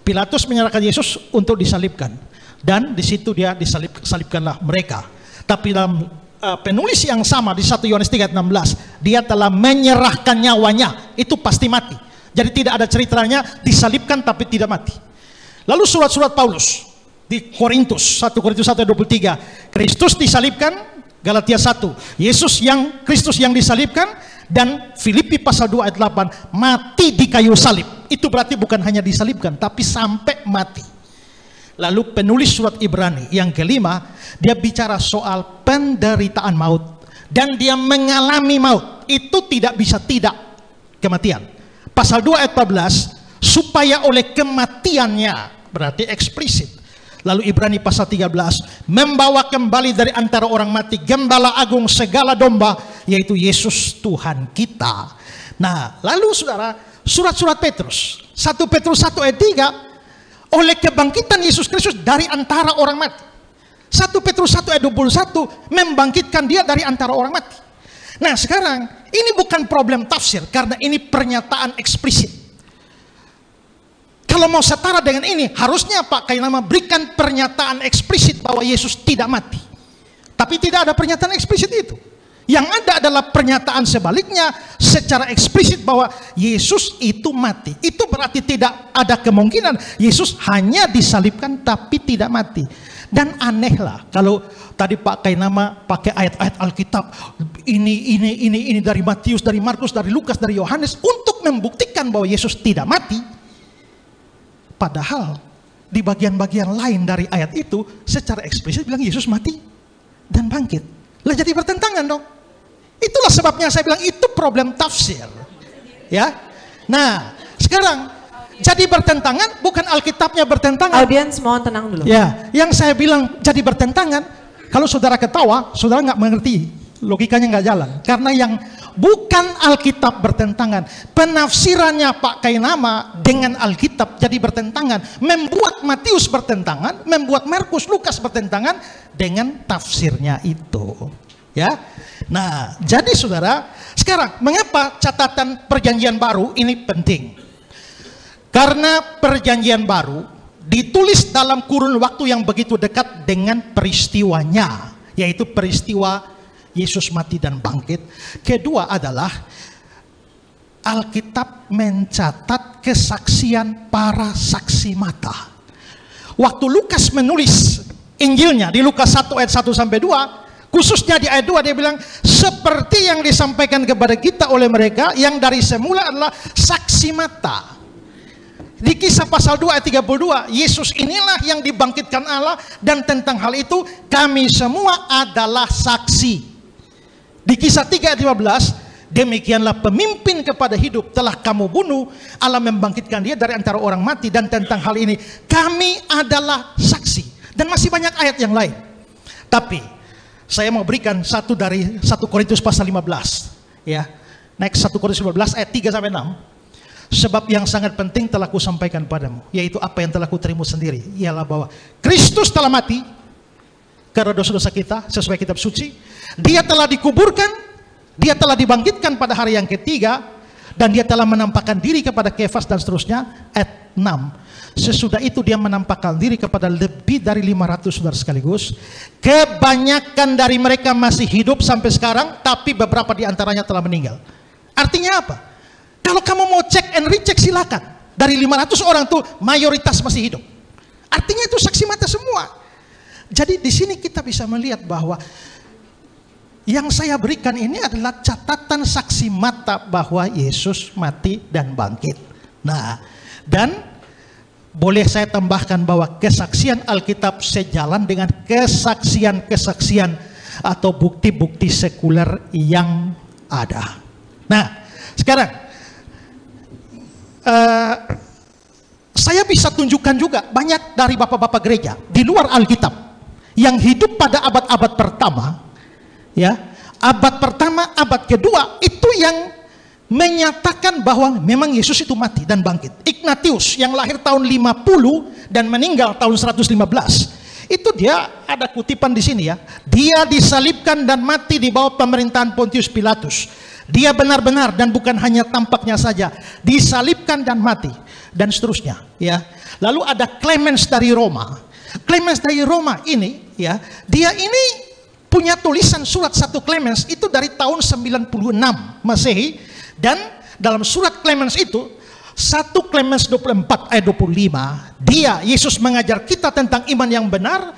C: Pilatus menyerahkan Yesus untuk disalibkan, dan di situ dia disalibkanlah mereka. Tapi dalam penulis yang sama di 1 Yohanes 3:16, dia telah menyerahkan nyawanya, itu pasti mati. Jadi tidak ada ceritanya disalibkan tapi tidak mati. Lalu surat-surat Paulus di Korintus, 1 Korintus 1:23, Kristus disalibkan, Galatia 1, Kristus yang disalibkan, dan Filipi pasal 2 ayat 8, mati di kayu salib. Itu berarti bukan hanya disalibkan tapi sampai mati. Lalu penulis surat Ibrani yang kelima, dia bicara soal penderitaan maut, dan dia mengalami maut. Itu tidak bisa tidak kematian. Pasal 2 ayat 14, supaya oleh kematiannya, berarti eksplisit. Lalu Ibrani pasal 13, membawa kembali dari antara orang mati gembala agung segala domba, yaitu Yesus Tuhan kita. Nah, lalu saudara, surat-surat Petrus, 1 Petrus 1 ayat 3, oleh kebangkitan Yesus Kristus dari antara orang mati. 1 Petrus 1 ayat 21, membangkitkan dia dari antara orang mati. Nah, sekarang ini bukan problem tafsir, karena ini pernyataan eksplisit. Kalau mau setara dengan ini, harusnya Pak Kainama berikan pernyataan eksplisit bahwa Yesus tidak mati. Tapi tidak ada pernyataan eksplisit itu. Yang ada adalah pernyataan sebaliknya secara eksplisit bahwa Yesus itu mati. Itu berarti tidak ada kemungkinan Yesus hanya disalibkan tapi tidak mati. Dan anehlah kalau tadi Pak Kainama pakai ayat-ayat Alkitab ini dari Matius, dari Markus, dari Lukas, dari Yohanes untuk membuktikan bahwa Yesus tidak mati. Padahal di bagian-bagian lain dari ayat itu secara eksplisit bilang Yesus mati dan bangkit. Lah jadi bertentangan dong. Itulah sebabnya saya bilang itu problem tafsir. Ya. Nah, sekarang jadi bertentangan bukan Alkitabnya bertentangan.
A: Audiens mohon tenang dulu.
C: Ya, yang saya bilang jadi bertentangan, kalau saudara ketawa, saudara nggak mengerti logikanya nggak jalan. Karena yang bukan Alkitab bertentangan, penafsirannya Pak Kainama dengan Alkitab jadi bertentangan, membuat Matius bertentangan, membuat Markus, Lukas bertentangan dengan tafsirnya itu. Ya, nah jadi saudara, sekarang mengapa catatan perjanjian baru ini penting? Karena perjanjian baru ditulis dalam kurun waktu yang begitu dekat dengan peristiwanya, yaitu peristiwa Yesus mati dan bangkit. Kedua adalah Alkitab mencatat kesaksian para saksi mata. Waktu Lukas menulis Injilnya di Lukas 1 ayat 1 sampai 2, khususnya di ayat 2 dia bilang, seperti yang disampaikan kepada kita oleh mereka yang dari semula adalah saksi mata. Di Kisah pasal 2 ayat 32, Yesus inilah yang dibangkitkan Allah, dan tentang hal itu kami semua adalah saksi. Di Kisah 3 ayat 15, demikianlah pemimpin kepada hidup telah kamu bunuh, Allah membangkitkan dia dari antara orang mati, dan tentang hal ini kami adalah saksi. Dan masih banyak ayat yang lain. Tapi saya mau berikan satu dari 1 Korintus pasal 15. Ya, next 1 Korintus 15 ayat 3 sampai 6. Sebab yang sangat penting telah kusampaikan padamu, yaitu apa yang telah kuterima sendiri, ialah bahwa Kristus telah mati karena dosa-dosa kita sesuai kitab suci. Dia telah dikuburkan, dia telah dibangkitkan pada hari yang ketiga, dan dia telah menampakkan diri kepada Kefas dan seterusnya. Ayat 6. Sesudah itu dia menampakkan diri kepada lebih dari 500 saudara sekaligus. Kebanyakan dari mereka masih hidup sampai sekarang, tapi beberapa di antaranya telah meninggal. Artinya apa? Kalau kamu mau cek and recheck silakan. Dari 500 orang tuh mayoritas masih hidup. Artinya itu saksi mata semua. Jadi di sini kita bisa melihat bahwa yang saya berikan ini adalah catatan saksi mata bahwa Yesus mati dan bangkit. Nah, dan boleh saya tambahkan bahwa kesaksian Alkitab sejalan dengan kesaksian-kesaksian atau bukti-bukti sekuler yang ada. Nah, sekarang saya bisa tunjukkan juga banyak dari bapak-bapak gereja di luar Alkitab yang hidup pada abad-abad pertama, ya, abad pertama, abad kedua, itu yang menyatakan bahwa memang Yesus itu mati dan bangkit. Ignatius yang lahir tahun 50 dan meninggal tahun 115, itu dia ada kutipan di sini ya. Dia disalibkan dan mati di bawah pemerintahan Pontius Pilatus. Dia benar-benar dan bukan hanya tampaknya saja disalibkan dan mati dan seterusnya ya. Lalu ada Clemens dari Roma. Clemens dari Roma ini ya, dia ini punya tulisan surat 1 Clemens itu dari tahun 96 Masehi, dan dalam surat Clemens itu 1 Clemens 24 ayat 25, dia Yesus mengajar kita tentang iman yang benar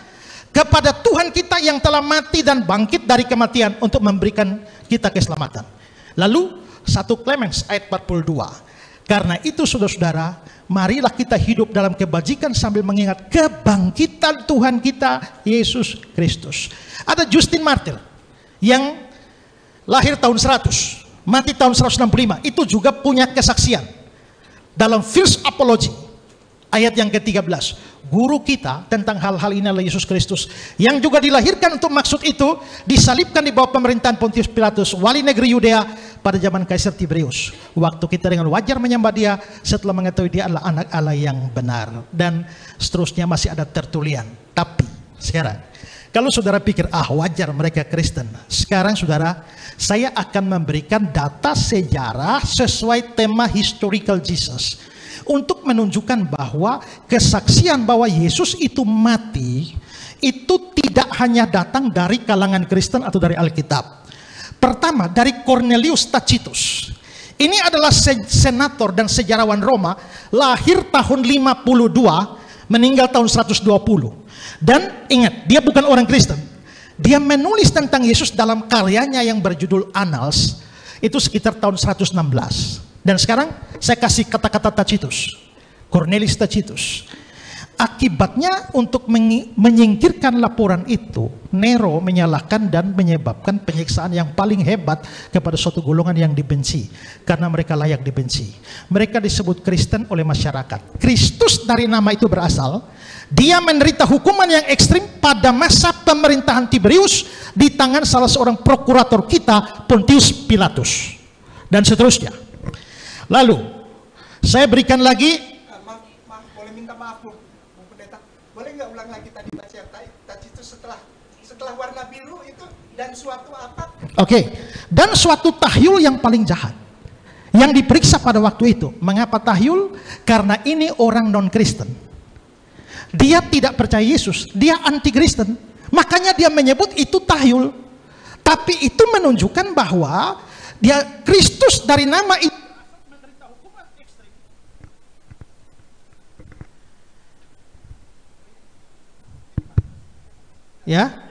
C: kepada Tuhan kita yang telah mati dan bangkit dari kematian untuk memberikan kita keselamatan. Lalu 1 Clemens ayat 42. Karena itu saudara-saudara, marilah kita hidup dalam kebajikan sambil mengingat kebangkitan Tuhan kita Yesus Kristus. Ada Justin Martyr yang lahir tahun 100, mati tahun 165, itu juga punya kesaksian dalam First Apology ayat yang ke-13. Guru kita tentang hal-hal ini adalah Yesus Kristus, yang juga dilahirkan untuk maksud itu, disalibkan di bawah pemerintahan Pontius Pilatus, wali negeri Yudea pada zaman Kaisar Tiberius. Waktu kita dengan wajar menyembah dia setelah mengetahui dia adalah anak Allah yang benar, dan seterusnya masih ada tertulian. Tapi sekarang, kalau saudara pikir wajar mereka Kristen, sekarang saudara, saya akan memberikan data sejarah sesuai tema Historical Jesus, untuk menunjukkan bahwa kesaksian bahwa Yesus itu mati itu tidak hanya datang dari kalangan Kristen atau dari Alkitab. Pertama, dari Cornelius Tacitus. Ini adalah senator dan sejarawan Roma, lahir tahun 52, meninggal tahun 120. Dan ingat, dia bukan orang Kristen. Dia menulis tentang Yesus dalam karyanya yang berjudul Annals, itu sekitar tahun 116. Dan sekarang saya kasih kata-kata Tacitus, Cornelius Tacitus. Akibatnya untuk menyingkirkan laporan itu, Nero menyalahkan dan menyebabkan penyiksaan yang paling hebat kepada suatu golongan yang dibenci. Karena mereka layak dibenci. Mereka disebut Kristen oleh masyarakat. Kristus dari nama itu berasal. Dia menderita hukuman yang ekstrim pada masa pemerintahan Tiberius di tangan salah seorang prokurator kita, Pontius Pilatus. Dan seterusnya. Lalu, saya berikan lagi.
B: Maaf, boleh minta maaf Bu Pendeta. Boleh nggak ulang lagi tadi baca yang tadi itu setelah warna biru itu dan suatu apa?
C: Oke. Dan suatu tahyul yang paling jahat yang diperiksa pada waktu itu. Mengapa tahyul? Karena ini orang non-Kristen. Dia tidak percaya Yesus, dia anti-Kristen. Makanya dia menyebut itu tahyul. Tapi itu menunjukkan bahwa dia Kristus dari nama itu menderita hukuman ekstrim. Ya.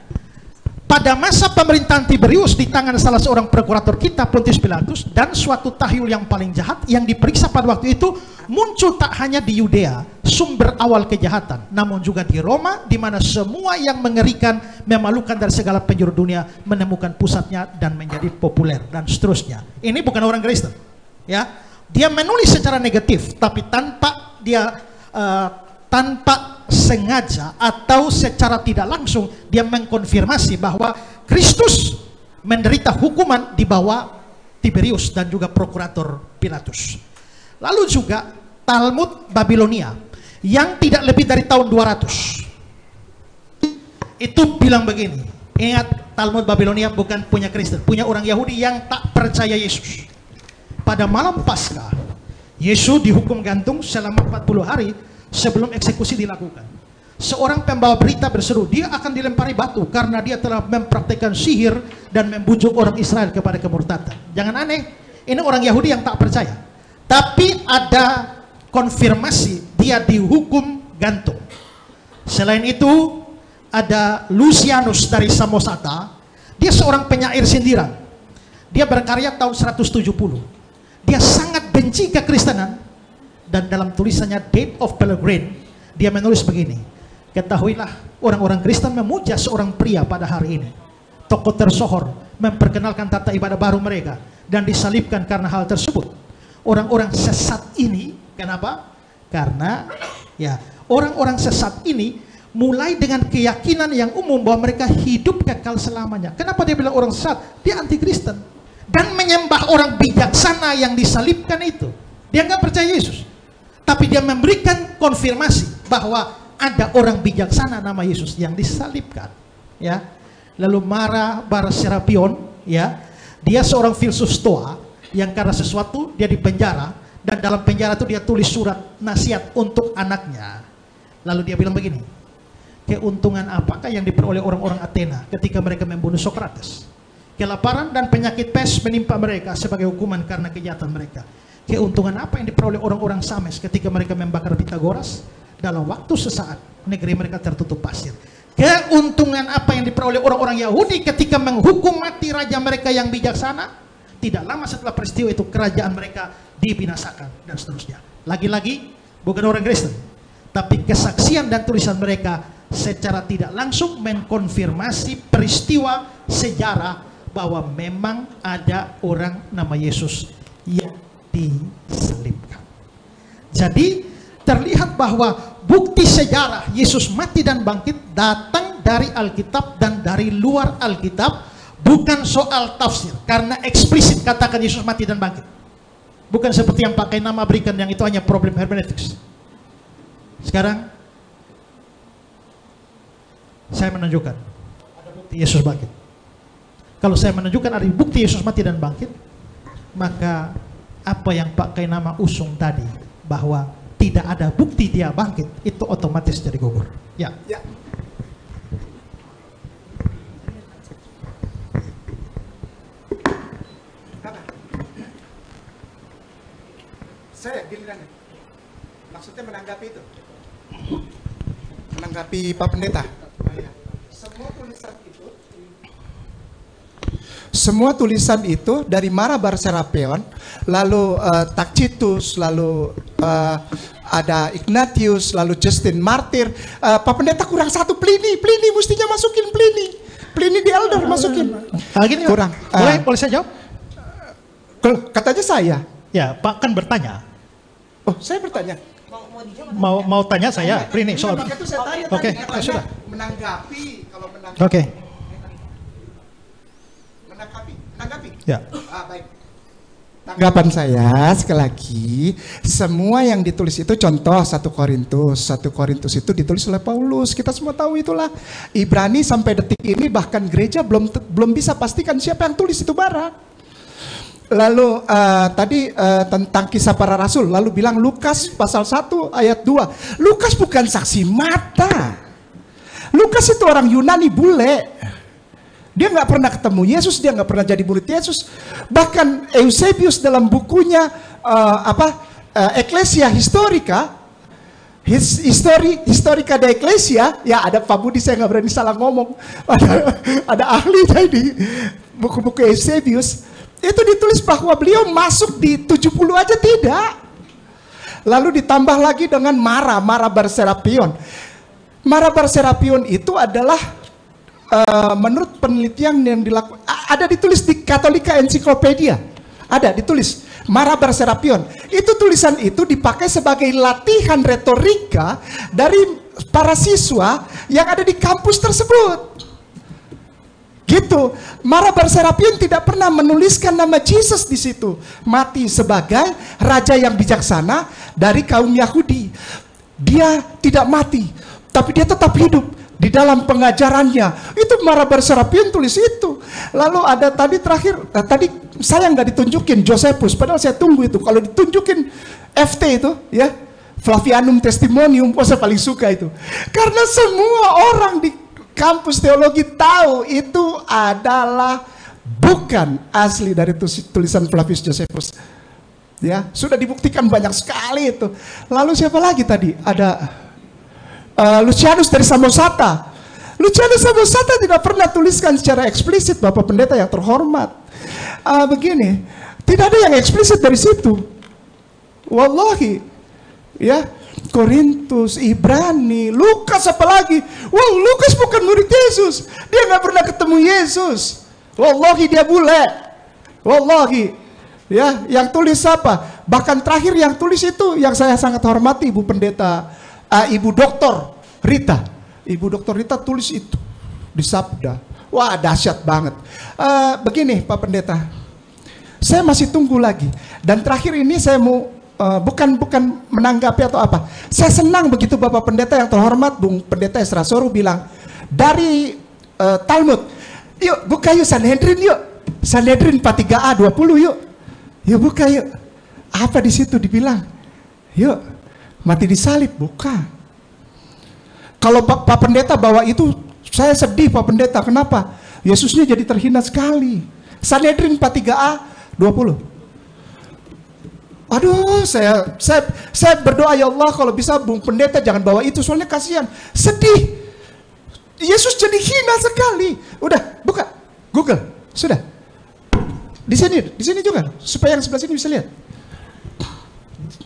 C: Pada masa pemerintahan Tiberius di tangan salah seorang prokurator kita, Pontius Pilatus, dan suatu tahyul yang paling jahat yang diperiksa pada waktu itu muncul tak hanya di Yudea, sumber awal kejahatan, namun juga di Roma, di mana semua yang mengerikan, memalukan dari segala penjuru dunia menemukan pusatnya dan menjadi populer dan seterusnya. Ini bukan orang Kristen, ya. Dia menulis secara negatif, tapi tanpa sengaja atau secara tidak langsung dia mengkonfirmasi bahwa Kristus menderita hukuman di bawah Tiberius dan juga prokurator Pilatus. Lalu juga Talmud Babilonia yang tidak lebih dari tahun 200 itu bilang begini. Ingat, Talmud Babilonia bukan punya Kristen, punya orang Yahudi yang tak percaya Yesus. Pada malam Paskah, Yesus dihukum gantung selama 40 hari sebelum eksekusi dilakukan. Seorang pembawa berita berseru, dia akan dilempari batu karena dia telah mempraktikkan sihir dan membujuk orang Israel kepada kemurtadan. Jangan aneh, ini orang Yahudi yang tak percaya. Tapi ada konfirmasi dia dihukum gantung. Selain itu, ada Lucianus dari Samosata. Dia seorang penyair sindiran. Dia berkarya tahun 170. Dia sangat benci kekristenan. Dan dalam tulisannya Date of Pellegrin, dia menulis begini. Ketahuilah, orang-orang Kristen memuja seorang pria pada hari ini. Tokoh tersohor memperkenalkan tata ibadah baru mereka dan disalibkan karena hal tersebut. Orang-orang sesat ini, kenapa? Karena ya, orang-orang sesat ini mulai dengan keyakinan yang umum bahwa mereka hidup kekal selamanya. Kenapa dia bilang orang sesat? Dia anti-Kristen dan menyembah orang bijaksana yang disalibkan itu. Dia nggak percaya Yesus. Tapi dia memberikan konfirmasi bahwa ada orang bijaksana nama Yesus yang disalibkan, ya. Lalu Mara Bar Serapion, ya, dia seorang filsuf Stoa yang karena sesuatu dia dipenjara, dan dalam penjara itu dia tulis surat nasihat untuk anaknya. Lalu dia bilang begini, keuntungan apakah yang diperoleh orang-orang Athena ketika mereka membunuh Sokrates? Kelaparan dan penyakit pes menimpa mereka sebagai hukuman karena kejahatan mereka. Keuntungan apa yang diperoleh orang-orang Sames ketika mereka membakar Pitagoras? Dalam waktu sesaat negeri mereka tertutup pasir. Keuntungan apa yang diperoleh orang-orang Yahudi ketika menghukum mati raja mereka yang bijaksana? Tidak lama setelah peristiwa itu kerajaan mereka dibinasakan dan seterusnya. Lagi-lagi bukan orang Kristen, tapi kesaksian dan tulisan mereka secara tidak langsung mengkonfirmasi peristiwa sejarah bahwa memang ada orang nama Yesus yang disalibkan. Jadi terlihat bahwa bukti sejarah Yesus mati dan bangkit datang dari Alkitab dan dari luar Alkitab, bukan soal tafsir, karena eksplisit katakan Yesus mati dan bangkit. Bukan seperti yang pakai nama berikan yang itu hanya problem hermeneutics. Sekarang saya menunjukkan ada bukti Yesus bangkit. Kalau saya menunjukkan ada bukti Yesus mati dan bangkit, maka apa yang pakai nama usung tadi bahwa tidak ada bukti dia bangkit, itu otomatis jadi gugur. Ya.
B: Ya. Saya giliran. Maksudnya menanggapi itu. Menanggapi Pak Pendeta. Semua tulisan itu semua tulisan itu dari Marabar Serapion, lalu Tacitus, lalu ada Ignatius, lalu Justin Martyr. Pak Pendeta kurang satu, Pliny mestinya masukin Pliny the Elder masukin.
C: Gini,
B: Kurang.
C: Boleh saya jawab?
B: Katanya saya.
C: Ya, Pak kan bertanya.
B: Oh, saya bertanya.
C: Mau tanya saya, Pliny soal.
B: Maka itu saya tanya
C: Oke,
B: tadi,
C: sudah.
B: Menanggapi, kalau menanggapi.
C: Oke.
B: Menanggapi.
C: Ya.
B: Baik. Tanggapan saya sekali lagi, semua yang ditulis itu contoh 1 Korintus itu ditulis oleh Paulus, kita semua tahu itulah. Ibrani sampai detik ini bahkan gereja belum bisa pastikan siapa yang tulis itu barang. Lalu tadi tentang kisah para rasul, lalu bilang Lukas pasal 1 ayat 2. Lukas bukan saksi mata. Lukas itu orang Yunani bule. Dia nggak pernah ketemu Yesus, dia nggak pernah jadi murid Yesus. Bahkan Eusebius dalam bukunya Ecclesia Historica, Historica de Ecclesia, ya ada Pak Budi, saya nggak berani salah ngomong. Ada ahli di buku-buku Eusebius. Itu ditulis bahwa beliau masuk di 70 aja tidak. Lalu ditambah lagi dengan Marabar Serapion. Marabar Serapion itu adalah menurut penelitian yang dilakukan, ada ditulis di Katolika Encyclopedia. Ada ditulis Marabar Serapion. Itu tulisan itu dipakai sebagai latihan retorika dari para siswa yang ada di kampus tersebut. Gitu. Marabar Serapion tidak pernah menuliskan nama Yesus di situ. Mati sebagai raja yang bijaksana dari kaum Yahudi. Dia tidak mati, tapi dia tetap hidup di dalam pengajarannya. Itu Marabar Serapion tulis itu. Lalu ada tadi terakhir, tadi saya nggak ditunjukin Josephus, padahal saya tunggu itu. Kalau ditunjukin FT itu, ya Flavianum Testimonium, saya paling suka itu. Karena semua orang di kampus teologi tahu itu adalah bukan asli dari tulisan Flavius Josephus. Ya, sudah dibuktikan banyak sekali itu. Lalu siapa lagi tadi? Ada Lucianus dari Samosata. Lucianus Samosata tidak pernah tuliskan secara eksplisit, Bapak Pendeta yang terhormat. Begini, tidak ada yang eksplisit dari situ. Wallahi, ya. Korintus, Ibrani, Lukas apalagi. Wow, Lukas bukan murid Yesus. Dia nggak pernah ketemu Yesus. Wallahi dia bule. Wallahi. Ya, yang tulis apa? Bahkan terakhir yang tulis itu yang saya sangat hormati, Ibu Pendeta, Ibu Doktor Rita. Ibu Doktor Rita tulis itu di Sabda. Wah, dahsyat banget. Begini Pak Pendeta, saya masih tunggu lagi. Dan terakhir ini saya mau bukan menanggapi atau apa. Saya senang begitu Bapak Pendeta yang terhormat, Bung Pendeta Esra Soru bilang dari Talmud, yuk buka yuk Sanhedrin yuk. Sanhedrin 43a 20 yuk. Yuk buka yuk. Apa di situ dibilang? Yuk, mati disalib, buka. Kalau Pak Pendeta bawa itu, saya sedih Pak Pendeta. Kenapa? Yesusnya jadi terhina sekali. Sanhedrin 43a 20. Aduh, saya berdoa ya Allah kalau bisa Bung Pendeta jangan bawa itu, soalnya kasihan, sedih. Yesus jadi hina sekali. Udah, buka Google, sudah. Di sini juga, supaya yang sebelah sini bisa lihat.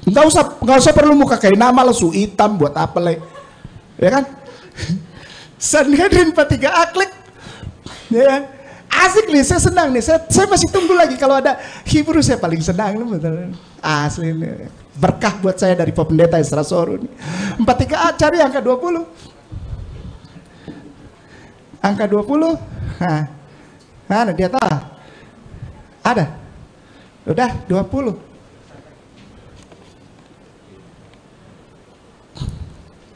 B: Nggak usah perlu muka kayak nama lo, hitam buat apa le? Ya kan? Sanhedrin 43a, klik. Ya kan? Asik nih, saya senang nih. Saya masih tunggu lagi kalau ada Hebrew, saya paling senang nih, betul. Asli nih. Berkah buat saya dari Pak Pendeta Esra Soru nih. 43a, cari angka 20. Angka 20. Nah, dia tahu. Ada. Udah 20.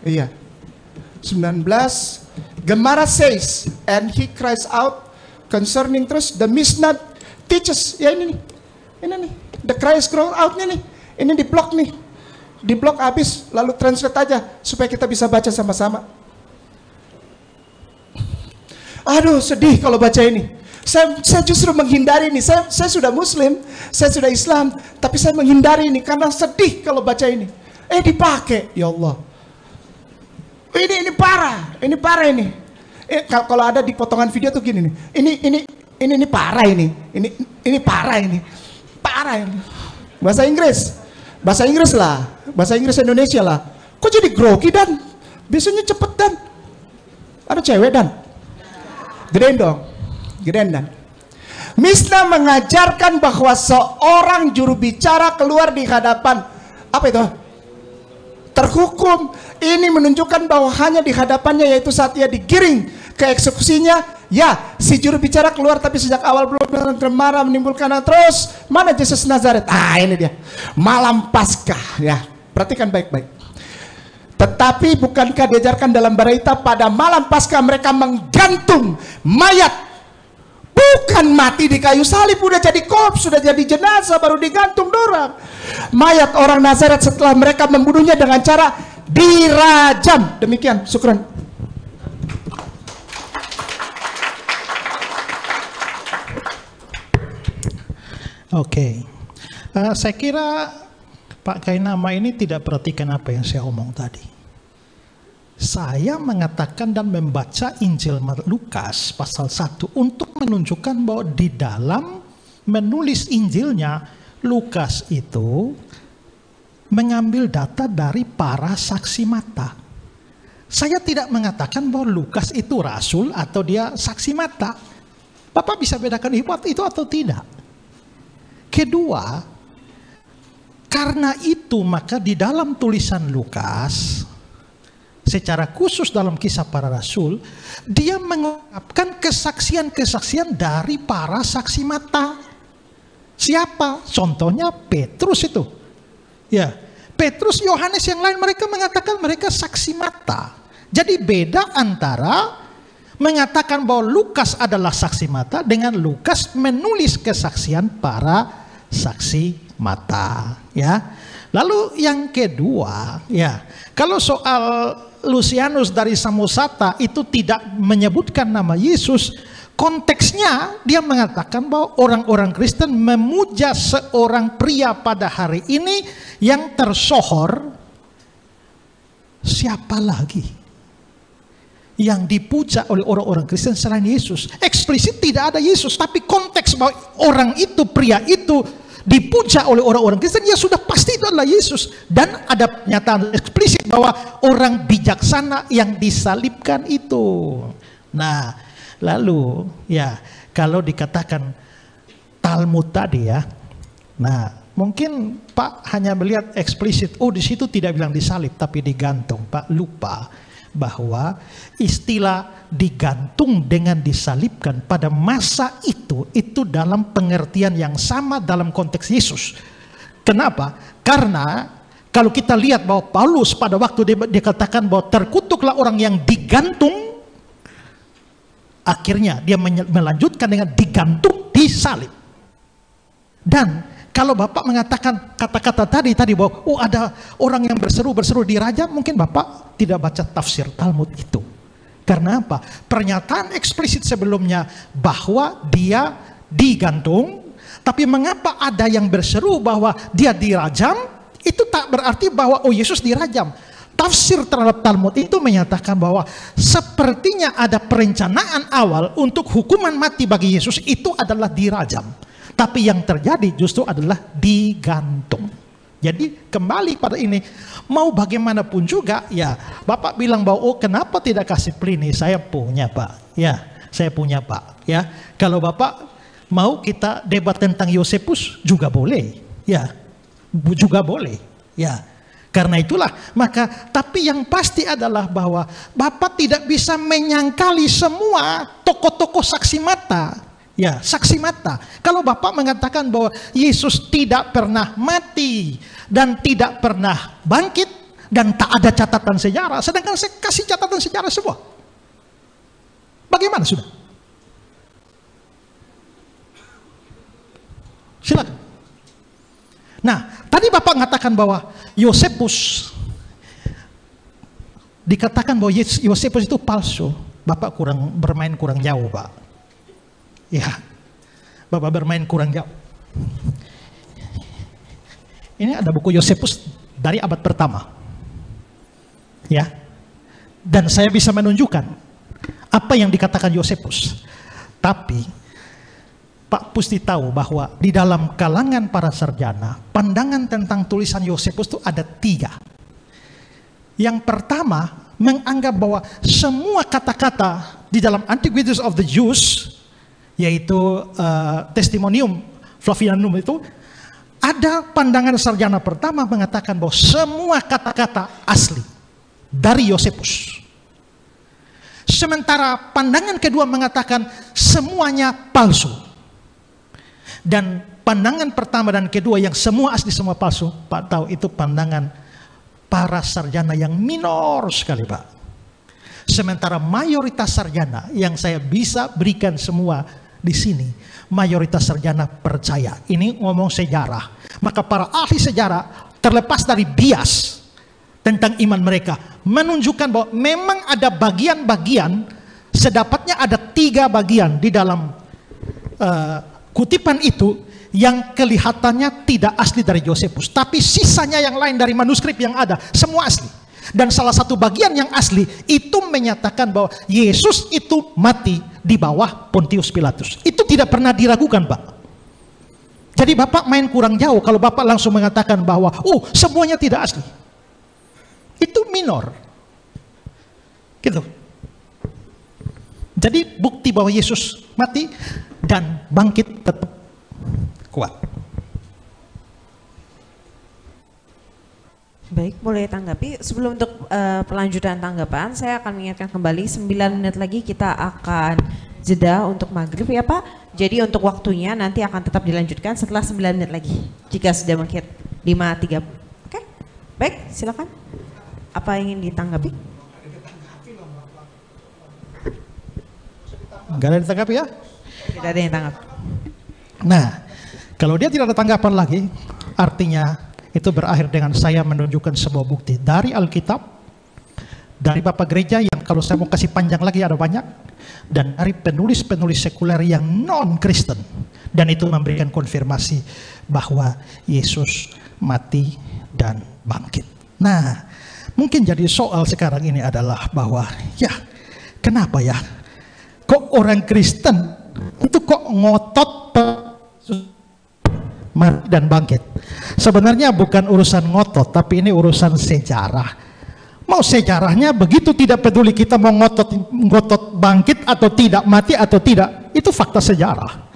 B: Iya. 19. Gemara says, and he cries out concerning terus the Mishnah teaches. Ya ini nih. Ini nih. The cry scroll out nih. Ini di blok nih. Di blok habis, lalu translate aja supaya kita bisa baca sama-sama. Aduh, sedih kalau baca ini. Saya justru menghindari ini. Saya sudah Muslim, saya sudah Islam, tapi saya menghindari ini karena sedih kalau baca ini. Dipakai, ya Allah. Ini parah ini. Kalau ada di potongan video tuh gini nih. Ini parah ini. Ini parah ini. Parah ini. Bahasa Inggris. Bahasa Inggris lah. Bahasa Inggris Indonesia lah. Kok jadi grogi Dan? Biasanya cepet Dan. Ada cewek Dan? Gedein dong. Gedein Dan. Misna mengajarkan bahwa seorang juru bicara keluar di hadapan apa itu? Terhukum. Ini menunjukkan bahwa hanya di hadapannya, yaitu saat ia digiring ke eksekusinya. Ya, si juru bicara keluar, tapi sejak awal belum marah, menimbulkan terus. Mana Yesus Nazaret? Ah, ini dia. Malam Paskah. Ya, perhatikan baik-baik. Tetapi bukankah diajarkan dalam berita pada malam Paskah mereka menggantung mayat? Bukan mati di kayu salib, udah jadi korps, sudah jadi jenazah, baru digantung dorang. Mayat orang Nazaret setelah mereka membunuhnya dengan cara dirajam. Demikian, syukran.
C: Oke. Saya kira Pak Kainama ini tidak perhatikan apa yang saya omong tadi. Saya mengatakan dan membaca Injil Lukas pasal 1 untuk menunjukkan bahwa di dalam menulis Injilnya, Lukas itu mengambil data dari para saksi mata. Saya tidak mengatakan bahwa Lukas itu rasul atau dia saksi mata. Bapak bisa bedakan itu atau tidak. Kedua, karena itu maka di dalam tulisan Lukas, secara khusus dalam Kisah Para Rasul, dia mengungkapkan kesaksian-kesaksian dari para saksi mata. Siapa? Contohnya Petrus itu. Ya, Petrus, Yohanes, yang lain mereka mengatakan mereka saksi mata. Jadi beda antara mengatakan bahwa Lukas adalah saksi mata dengan Lukas menulis kesaksian para saksi mata. Ya. Lalu yang kedua, ya, kalau soal Lucianus dari Samosata itu tidak menyebutkan nama Yesus, konteksnya dia mengatakan bahwa orang-orang Kristen memuja seorang pria pada hari ini yang tersohor. Siapa lagi yang dipuja oleh orang-orang Kristen selain Yesus? Eksplisit tidak ada Yesus, tapi konteks bahwa orang itu, pria itu dipuja oleh orang-orang Kristen, ya sudah pasti itu adalah Yesus. Dan ada pernyataan eksplisit bahwa orang bijaksana yang disalibkan itu. Nah, lalu ya kalau dikatakan Talmud tadi ya, nah mungkin Pak hanya melihat eksplisit, oh di situ tidak bilang disalib tapi digantung. Pak lupa bahwa istilah digantung dengan disalibkan pada masa itu dalam pengertian yang sama dalam konteks Yesus. Kenapa? Karena kalau kita lihat bahwa Paulus pada waktu dia katakan bahwa terkutuklah orang yang digantung, akhirnya dia melanjutkan dengan digantung di salib. Dan kalau Bapak mengatakan kata-kata tadi bahwa ada orang yang berseru dirajam, mungkin Bapak tidak baca tafsir Talmud itu. Karena apa? Pernyataan eksplisit sebelumnya bahwa dia digantung, tapi mengapa ada yang berseru bahwa dia dirajam, itu tak berarti bahwa Yesus dirajam. Tafsir terhadap Talmud itu menyatakan bahwa sepertinya ada perencanaan awal untuk hukuman mati bagi Yesus itu adalah dirajam. Tapi yang terjadi justru adalah digantung. Jadi kembali pada ini, mau bagaimanapun juga ya Bapak bilang bahwa kenapa tidak kasih Pliny? Saya punya Pak. Ya, saya punya Pak. Ya, kalau Bapak mau kita debat tentang Yosefus juga boleh. Ya, juga boleh. Ya, karena itulah maka tapi yang pasti adalah bahwa Bapak tidak bisa menyangkali semua tokoh-tokoh saksi mata. Ya, saksi mata. Kalau Bapak mengatakan bahwa Yesus tidak pernah mati dan tidak pernah bangkit dan tak ada catatan sejarah, sedangkan saya kasih catatan sejarah semua. Bagaimana sudah? Silakan. Nah, tadi Bapak mengatakan bahwa Yosefus, dikatakan bahwa Yosefus itu palsu. Bapak bermain kurang jauh, Pak. Ya, Bapak bermain kurang jauh. Ini ada buku Yosefus dari abad pertama. Ya. Dan saya bisa menunjukkan apa yang dikatakan Yosefus. Tapi Pak Pusti tahu bahwa di dalam kalangan para sarjana, pandangan tentang tulisan Yosefus itu ada 3. Yang pertama, menganggap bahwa semua kata-kata di dalam Antiquities of the Jews, yaitu Testimonium Flavianum itu, ada pandangan sarjana pertama mengatakan bahwa semua kata-kata asli dari Yosefus. Sementara pandangan kedua mengatakan semuanya palsu. Dan pandangan pertama dan kedua yang semua asli semua palsu, Pak tahu itu pandangan para sarjana yang minor sekali, Pak. Sementara mayoritas sarjana yang saya bisa berikan semua di sini, mayoritas sarjana percaya. Ini ngomong sejarah. Maka para ahli sejarah terlepas dari bias tentang iman mereka, menunjukkan bahwa memang ada bagian-bagian, sedapatnya ada 3 bagian di dalam kutipan itu yang kelihatannya tidak asli dari Yosefus, tapi sisanya yang lain dari manuskrip yang ada semua asli. Dan salah satu bagian yang asli itu menyatakan bahwa Yesus itu mati di bawah Pontius Pilatus. Itu tidak pernah diragukan, Pak. Jadi Bapak main kurang jauh kalau Bapak langsung mengatakan bahwa semuanya tidak asli. Itu minor. Gitu. Jadi bukti bahwa Yesus mati dan bangkit tetap kuat.
A: Baik, boleh tanggapi. Sebelum untuk pelanjutan tanggapan, saya akan mengingatkan kembali 9 menit lagi kita akan jeda untuk maghrib ya Pak. Jadi untuk waktunya nanti akan tetap dilanjutkan setelah 9 menit lagi. Jika sudah menghit 5.30. Oke, baik silakan. Apa yang ingin ditanggapi?
C: Enggak ada ditanggapi ya?
A: Tidak ada yang tanggapi.
C: Nah, kalau dia tidak ada tanggapan lagi, artinya itu berakhir dengan saya menunjukkan sebuah bukti dari Alkitab, dari Bapak Gereja yang kalau saya mau kasih panjang lagi ada banyak, dan dari penulis-penulis sekuler yang non-Kristen. Dan itu memberikan konfirmasi bahwa Yesus mati dan bangkit. Nah, mungkin jadi soal sekarang ini adalah bahwa ya kenapa ya kok orang Kristen itu kok ngotot mati dan bangkit. Sebenarnya bukan urusan ngotot, tapi ini urusan sejarah. Mau sejarahnya begitu tidak peduli kita mau ngotot bangkit atau tidak, mati atau tidak, itu fakta sejarah.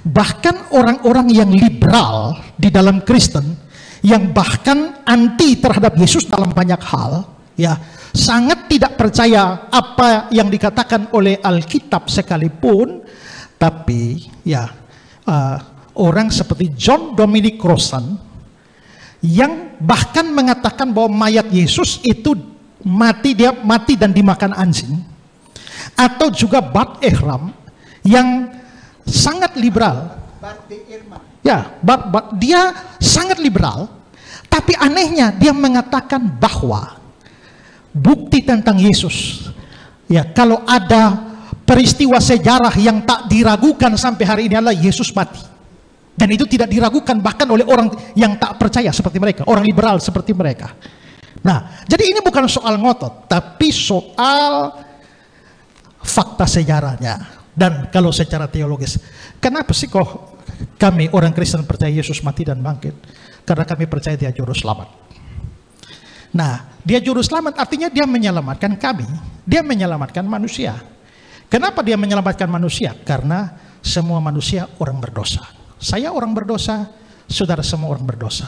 C: Bahkan orang-orang yang liberal di dalam Kristen, yang bahkan anti terhadap Yesus dalam banyak hal, ya sangat tidak percaya apa yang dikatakan oleh Alkitab sekalipun, tapi ya orang seperti John Dominic Crossan yang bahkan mengatakan bahwa mayat Yesus itu dia mati dan dimakan anjing, atau juga Bart Ehram yang sangat liberal. Ya, dia sangat liberal, tapi anehnya dia mengatakan bahwa bukti tentang Yesus, ya kalau ada peristiwa sejarah yang tak diragukan sampai hari ini adalah Yesus mati. Dan itu tidak diragukan bahkan oleh orang yang tak percaya seperti mereka, orang liberal seperti mereka. Nah, jadi ini bukan soal ngotot, tapi soal fakta sejarahnya. Dan kalau secara teologis, kenapa sih kok kami orang Kristen percaya Yesus mati dan bangkit? Karena kami percaya dia juru selamat. Nah, dia juru selamat artinya dia menyelamatkan kami, dia menyelamatkan manusia. Kenapa dia menyelamatkan manusia? Karena semua manusia orang berdosa. Saya orang berdosa, saudara semua orang berdosa.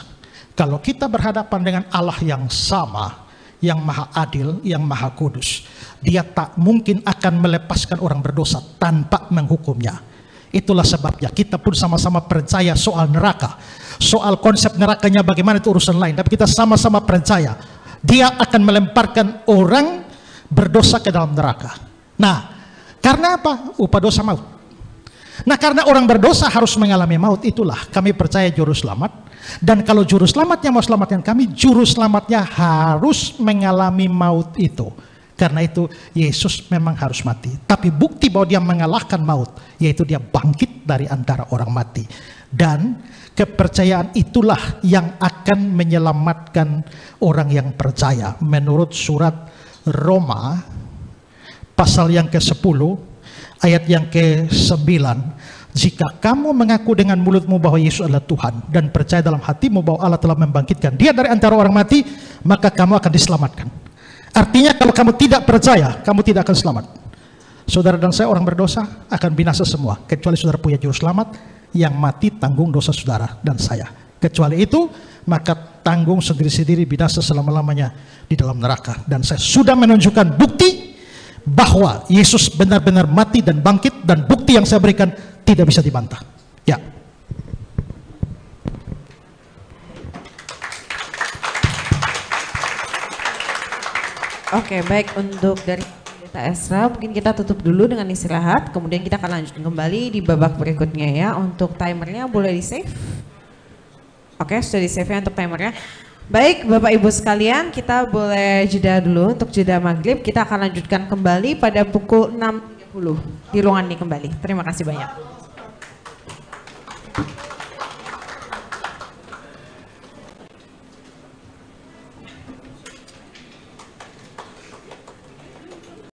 C: Kalau kita berhadapan dengan Allah yang sama, yang maha adil, yang maha kudus, dia tak mungkin akan melepaskan orang berdosa tanpa menghukumnya. Itulah sebabnya kita pun sama-sama percaya soal neraka. Soal konsep nerakanya bagaimana itu urusan lain, tapi kita sama-sama percaya dia akan melemparkan orang berdosa ke dalam neraka. Nah, karena apa? Upah dosa maut. Nah, karena orang berdosa harus mengalami maut, itulah kami percaya juru selamat. Dan kalau juru selamatnya mau selamatkan kami, juru selamatnya harus mengalami maut itu. Karena itu Yesus memang harus mati. Tapi bukti bahwa dia mengalahkan maut, yaitu dia bangkit dari antara orang mati. Dan kepercayaan itulah yang akan menyelamatkan orang yang percaya. Menurut surat Roma pasal yang ke-10 ayat yang ke-9, Jika kamu mengaku dengan mulutmu bahwa Yesus adalah Tuhan dan percaya dalam hatimu bahwa Allah telah membangkitkan Dia dari antara orang mati, maka kamu akan diselamatkan. Artinya kalau kamu tidak percaya, kamu tidak akan selamat. Saudara dan saya orang berdosa akan binasa semua, kecuali saudara punya juru selamat yang mati tanggung dosa saudara dan saya. Kecuali itu, maka tanggung sendiri-sendiri binasa selama-lamanya di dalam neraka. Dan saya sudah menunjukkan bukti bahwa Yesus benar-benar mati dan bangkit, dan bukti yang saya berikan tidak bisa dibantah. Ya.
A: Oke, baik, untuk dari Pendeta Esra mungkin kita tutup dulu dengan istirahat, kemudian kita akan lanjutkan kembali di babak berikutnya ya. Untuk timernya boleh di save. Oke, sudah di save ya untuk timernya. Baik Bapak Ibu sekalian, kita boleh jeda dulu untuk jeda maghrib. Kita akan lanjutkan kembali pada pukul 6.30 di ruangan ini kembali. Terima kasih banyak.